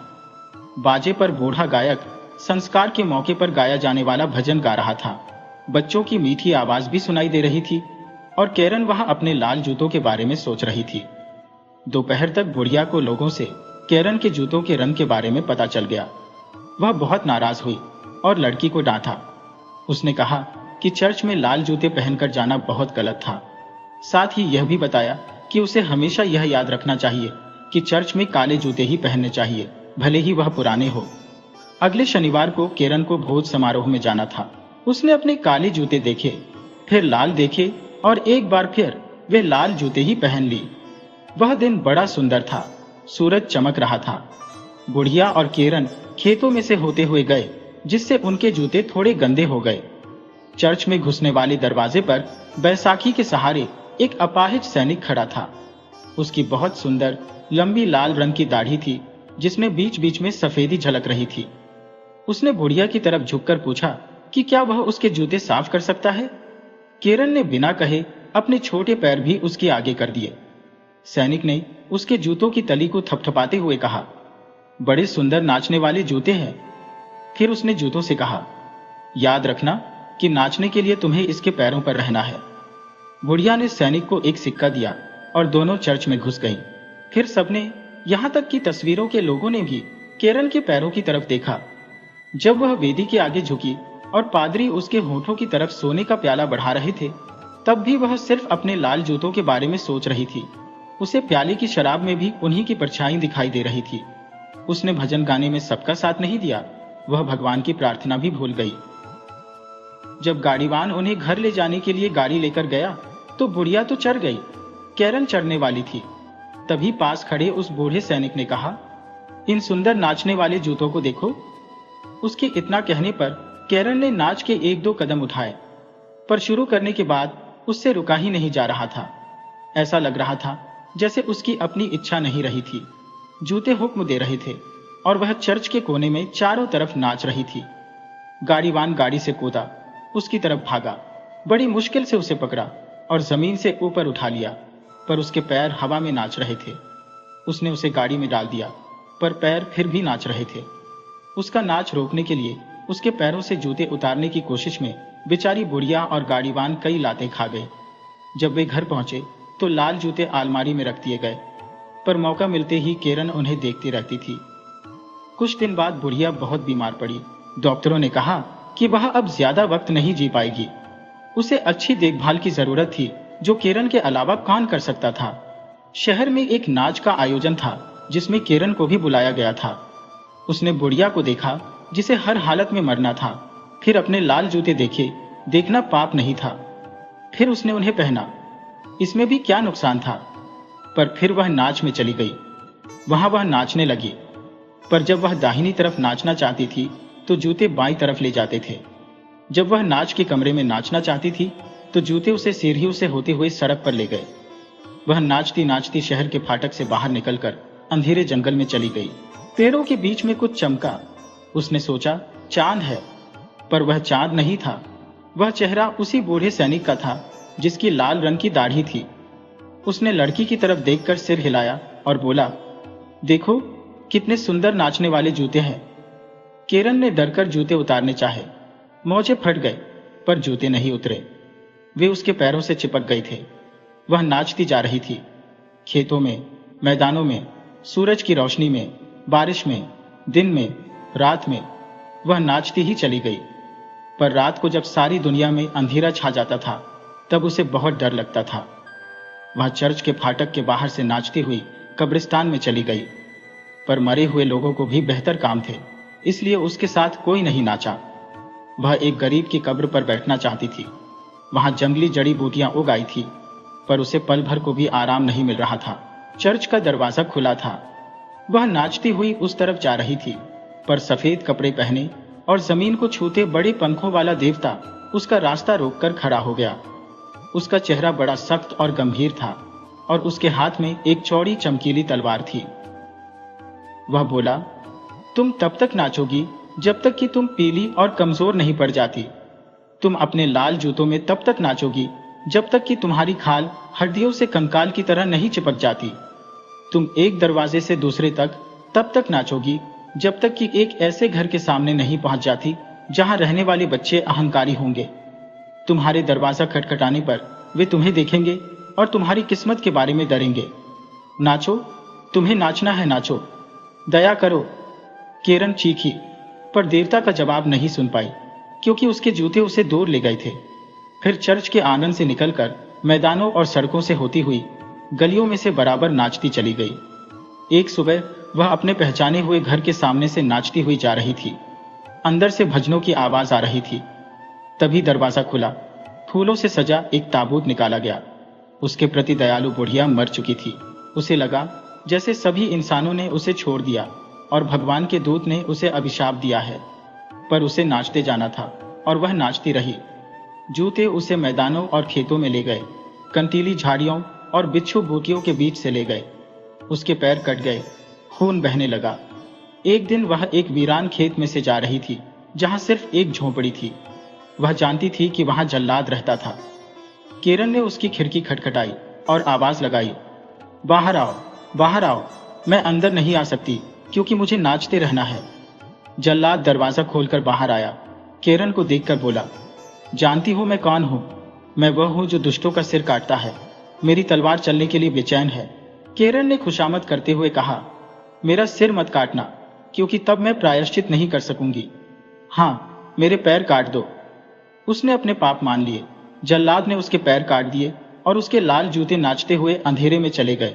बाजे पर बूढ़ा गायक संस्कार के मौके पर गाया जाने वाला भजन गा रहा था। बच्चों की मीठी आवाज भी सुनाई दे रही थी और केरन वहां अपने लाल जूतों के बारे में सोच रही थी। दोपहर तक बुढ़िया को लोगों से केरन के जूतों के रंग के बारे में पता चल गया। वह बहुत नाराज हुई और लड़की को डांटा। उसने कहा कि चर्च में लाल जूते पहनकर जाना बहुत गलत था। साथ ही यह भी बताया कि उसे हमेशा यह याद रखना चाहिए कि चर्च में काले जूते ही पहनने चाहिए, भले ही वह पुराने हो। अगले शनिवार को केरन को भोज समारोह में जाना था। उसने अपने काले जूते देखे, फिर लाल देखे और एक बार फिर वे लाल जूते ही पहन ली। वह दिन बड़ा सुंदर था। सूरज चमक रहा था। बुढ़िया और केरन खेतों में से होते हुए गए, जिससे उनके जूते थोड़े गंदे हो गए। चर्च में घुसने वाले दरवाजे पर बैसाखी के सहारे एक अपाहिज सैनिक खड़ा था। उसकी बहुत सुंदर लंबी लाल रंग की दाढ़ी थी, जिसमें बीच बीच में सफेदी झलक रही थी। उसने बुढ़िया की तरफ झुककर पूछा कि क्या वह उसके जूते साफ कर सकता है। केरन ने बिना कहे अपने छोटे पैर भी उसके आगे कर दिए। सैनिक ने उसके जूतों की तली को थपथपाते हुए कहा, बड़े सुंदर नाचने वाले जूते हैं। फिर उसने जूतों से कहा, याद रखना कि नाचने के लिए तुम्हें इसके पैरों पर रहना है। बुढ़िया ने सैनिक को एक सिक्का दिया और दोनों चर्च में घुस गईं। फिर सबने, यहां तक कि तस्वीरों के लोगों ने भी केरन के पैरों की तरफ देखा। जब वह वेदी के आगे झुकी और पादरी उसके होठों की तरफ सोने का प्याला बढ़ा रहे थे, तब भी वह सिर्फ अपने लाल जूतों के बारे में सोच रही थी। उसे प्याले की शराब में भी उन्हीं की परछाई दिखाई दे रही थी। उसने भजन गाने में सबका साथ नहीं दिया, वह भगवान की प्रार्थना भी भूल गई। जब गाड़ीवान उन्हें घर ले जाने के लिए गाड़ी लेकर गया तो बुढ़िया तो चढ़ गई, केरन चढ़ने वाली थी। तभी पास खड़े उस बूढ़े सैनिक ने कहा, इन सुंदर नाचने वाले जूतों को देखो। उसके इतना कहने पर केरन ने नाच के 1-2 कदम उठाए, पर शुरू करने के बाद उससे रुका ही नहीं जा रहा था। ऐसा लग रहा था जैसे उसकी अपनी इच्छा नहीं रही थी। जूते हुक्म दे रहे थे और वह चर्च के कोने में चारों तरफ नाच रही थी। गाड़ीवान गाड़ी से कूदा, उसकी तरफ भागा, बड़ी मुश्किल से उसे पकड़ा और जमीन से ऊपर उठा लिया, पर उसके पैर हवा में नाच रहे थे। उसने उसे गाड़ी में डाल दिया, पर पैर फिर भी नाच रहे थे। उसका नाच रोकने के लिए उसके पैरों से जूते उतारने की कोशिश में बेचारी बुढ़िया और गाड़ीवान कई लातें खा गए। जब वे घर पहुंचे तो लाल जूते अलमारी में रख दिए गए, पर मौका मिलते ही किरण उन्हें देखती रहती थी। कुछ दिन बाद बुढ़िया बहुत बीमार पड़ी। डॉक्टरों ने कहा कि वह अब ज्यादा वक्त नहीं जी पाएगी। उसे अच्छी देखभाल की जरूरत थी, जो किरण के अलावा कौन कर सकता था। शहर में एक नाच का आयोजन था जिसमें किरण को भी बुलाया गया था। उसने बुढ़िया को देखा जिसे हर हालत में मरना था। फिर अपने लाल जूते देखे, देखना पाप नहीं था। फिर उसने उन्हें पहना, इसमें भी क्या नुकसान था। पर फिर वह नाच में चली गई। वहां वह नाचने लगी, पर जब वह दाहिनी तरफ नाचना चाहती थी तो जूते बाईं तरफ ले जाते थे। जब वह नाच के कमरे में नाचना चाहती थी तो जूते उसे सीढ़ियों से होते हुए सड़क पर ले गए। वह नाचती नाचती शहर के फाटक से बाहर निकलकर अंधेरे जंगल में चली गई। पेड़ों के बीच में कुछ चमका। उसने सोचा चांद है, पर वह चांद नहीं था। वह चेहरा उसी बूढ़े सैनिक का था जिसकी लाल रंग की दाढ़ी थी। उसने लड़की की तरफ देखकर सिर हिलाया और बोला, देखो कितने सुंदर नाचने वाले जूते हैं। किरण ने डरकर जूते उतारने चाहे। मोजे फट गए, पर जूते नहीं उतरे। वे उसके पैरों से चिपक गए थे। वह नाचती जा रही थी। खेतों में, मैदानों में, सूरज की रोशनी में, बारिश में, दिन में, रात में, वह नाचती ही चली गई। पर रात को जब सारी दुनिया में अंधेरा छा जाता था तब उसे बहुत डर लगता था। वह चर्च के फाटक के बाहर से नाचती हुई कब्रिस्तान में चली गई, पर मरे हुए लोगों को भी बेहतर काम थे, इसलिए उसके साथ कोई नहीं नाचा। वह एक गरीब की कब्र पर बैठना चाहती थी। वहां जंगली जड़ी बूटियां उग आई थी, पर उसे पल भर को भी आराम नहीं मिल रहा था। चर्च का दरवाजा खुला था। वह नाचती हुई उस तरफ जा रही थी, पर सफेद कपड़े पहने और जमीन को छूते बड़े पंखों वाला देवता उसका रास्ता रोककर खड़ा हो गया। उसका चेहरा बड़ा सख्त और गंभीर था और उसके हाथ में एक चौड़ी चमकीली तलवार थी। वह बोला, तुम तब तक नाचोगी जब तक कि तुम पीली और कमजोर नहीं पड़ जाती। तुम अपने लाल जूतों में तब तक नाचोगी जब तक कि तुम्हारी खाल हड्डियों से कंकाल की तरह नहीं चिपक जाती। तुम एक दरवाजे से दूसरे तब तक नाचोगी जब तक कि एक ऐसे घर के सामने नहीं पहुंच जाती जहां रहने वाले बच्चे अहंकारी होंगे। तुम्हारे दरवाजा खटखटाने पर वे तुम्हें देखेंगे और तुम्हारी किस्मत के बारे में डरेंगे। नाचो, तुम्हें नाचना है, नाचो, दया करो। किरण चीखी, पर देवता का जवाब नहीं सुन पाई, क्योंकि उसके जूते उसे दूर ले गए थे। फिर चर्च के आंगन से निकलकर मैदानों और सड़कों से होती हुई गलियों में से बराबर नाचती चली गई। एक सुबह वह अपने पहचाने हुए घर के सामने से नाचती हुई जा रही थी। अंदर से भजनों की आवाज आ रही थी। तभी दरवाजा खुला। फूलों से सजा एक ताबूत निकाला गया। उसके प्रति दयालु बुढ़िया मर चुकी थी। उसे लगा जैसे सभी इंसानों ने उसे छोड़ दिया और भगवान के दूत ने उसे अभिशाप दिया है। पर उसे नाचते जाना था और वह नाचती रही। जूते उसे मैदानों और खेतों में ले गए, कंटीली झाड़ियों और बिच्छू बूटियों के बीच से ले गए। उसके पैर कट गए, खून बहने लगा। एक दिन वह एक वीरान खेत में से जा रही थी जहां सिर्फ एक झोंपड़ी थी। वह जानती थी कि वहां जल्लाद रहता था। किरण ने उसकी खिड़की खटखटाई और आवाज लगाई, बाहर आओ, बाहर आओ। मैं अंदर नहीं आ सकती क्योंकि मुझे नाचते रहना है। जल्लाद दरवाजा खोलकर बाहर आया। किरण को देखकर बोला, जानती हो मैं कौन हूं? मैं वह हूं जो दुष्टों का सिर काटता है। मेरी तलवार चलने के लिए बेचैन है। किरण ने खुशामद करते हुए कहा, मेरा सिर मत काटना, क्योंकि तब मैं प्रायश्चित नहीं कर सकूंगी। हाँ, मेरे पैर काट दो। उसने अपने पाप मान लिए। जल्लाद ने उसके पैर काट दिए और उसके लाल जूते नाचते हुए अंधेरे में चले गए।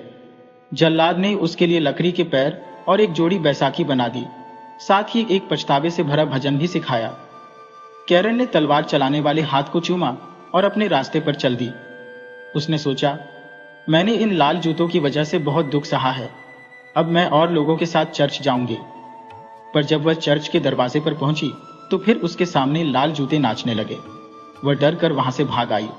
जल्लाद ने उसके लिए लकड़ी के पैर और एक जोड़ी बैसाखी बना दी, साथ ही एक पछतावे से भरा भजन भी सिखाया। किरण ने तलवार चलाने वाले हाथ को चूमा और अपने रास्ते पर चल दी। उसने सोचा, मैंने इन लाल जूतों की वजह से बहुत दुख सहा है। अब मैं और लोगों के साथ चर्च जाऊंगी। पर जब वह चर्च के दरवाजे पर पहुंची तो फिर उसके सामने लाल जूते नाचने लगे। वह डर कर वहां से भाग आई।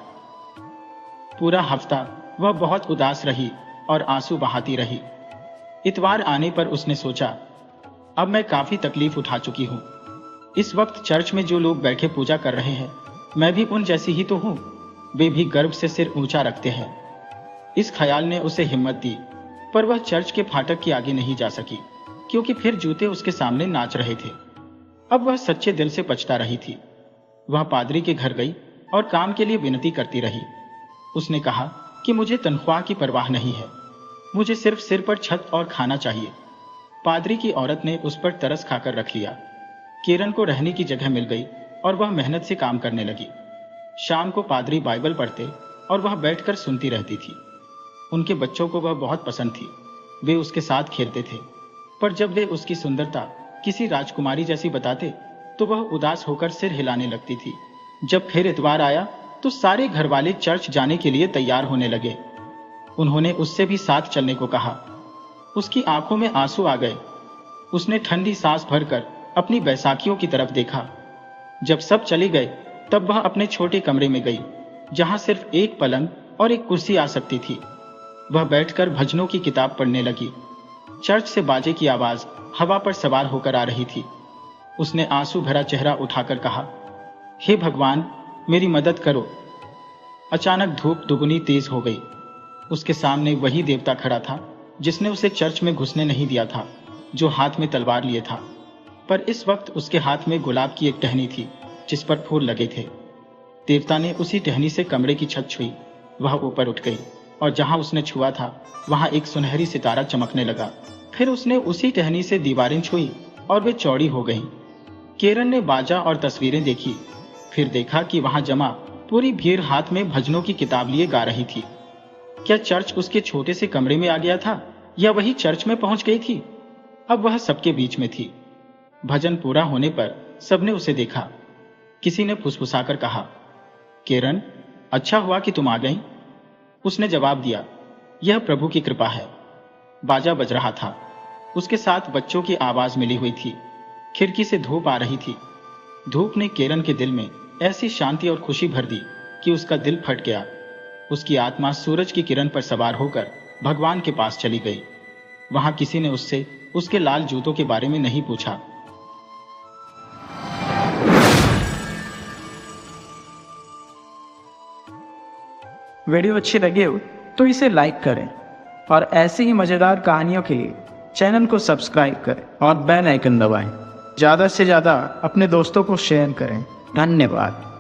पूरा हफ्ता वह बहुत उदास रही और आंसू बहाती रही। इतवार आने पर उसने सोचा, अब मैं काफी तकलीफ उठा चुकी हूं। इस वक्त चर्च में जो लोग बैठे पूजा कर रहे हैं, मैं भी उन जैसी ही तो हूं। वे भी गर्व से सिर ऊंचा रखते हैं। इस ख्याल ने उसे हिम्मत दी, पर वह चर्च के फाटक के आगे नहीं जा सकी, क्योंकि फिर जूते उसके सामने नाच रहे थे। अब वह सच्चे दिल से पछता रही थी। वह पादरी के घर गई और काम के लिए विनती करती रही। उसने कहा कि मुझे तनख्वाह की परवाह नहीं है, मुझे सिर्फ सिर पर छत और खाना चाहिए। पादरी की औरत ने उस पर तरस खाकर रख लिया। किरण को रहने की जगह मिल गई और वह मेहनत से काम करने लगी। शाम को पादरी बाइबल पढ़ते और वह बैठकर सुनती रहती थी। उनके बच्चों को वह बहुत पसंद थी। वे उसके साथ खेलते थे, पर जब वे उसकी सुंदरता किसी राजकुमारी जैसी बताते तो वह उदास होकर सिर हिलाने लगती थी। जब फिर इतवार आया तो सारे घरवाले चर्च जाने के लिए तैयार होने लगे। उन्होंने उससे भी साथ चलने को कहा। उसकी आंखों में आंसू आ गए। उसने ठंडी सांस भरकर अपनी बैसाखियों की तरफ देखा। जब सब चले गए तब वह अपने छोटे कमरे में गई, जहां सिर्फ एक पलंग और एक कुर्सी आ सकती थी। वह बैठकर भजनों की किताब पढ़ने लगी। चर्च से बाजे की आवाज हवा पर सवार होकर आ रही थी। उसने आंसू भरा चेहरा उठाकर कहा, हे भगवान, मेरी मदद करो। अचानक धूप दुगुनी तेज हो गई। उसके सामने वही देवता खड़ा था जिसने उसे चर्च में घुसने नहीं दिया था, जो हाथ में तलवार लिए था। पर इस वक्त उसके हाथ में गुलाब की एक टहनी थी जिस पर फूल लगे थे। देवता ने उसी टहनी से कमरे की छत छुई। वह ऊपर उठ गई और जहां उसने छुआ था वहां एक सुनहरी सितारा चमकने लगा। फिर उसने उसी टहनी से दीवारें छुई और वे चौड़ी हो गईं। किरण ने बाजा और तस्वीरें देखी। फिर देखा कि वहां जमा पूरी भीड़ हाथ में भजनों की किताब लिए गा रही थी। क्या चर्च उसके छोटे से कमरे में आ गया था या वही चर्च में पहुंच गई थी? अब वह सबके बीच में थी। भजन पूरा होने पर सबने उसे देखा। किसी ने फुसफुसाकर कहा, किरण, अच्छा हुआ कि तुम आ गई। उसने जवाब दिया, यह प्रभु की कृपा है। बाजा बज रहा था। उसके साथ बच्चों की आवाज मिली हुई थी। खिड़की से धूप आ रही थी। धूप ने किरण के दिल में ऐसी शांति और खुशी भर दी कि उसका दिल फट गया। उसकी आत्मा सूरज की किरण पर सवार होकर भगवान के पास चली गई। वहां किसी ने उससे उसके लाल जूतों के बारे में नहीं पूछा। वीडियो अच्छी लगी हो तो इसे लाइक करें और ऐसी ही मज़ेदार कहानियों के लिए चैनल को सब्सक्राइब करें और बेल आइकन दबाएं। ज़्यादा से ज़्यादा अपने दोस्तों को शेयर करें। धन्यवाद।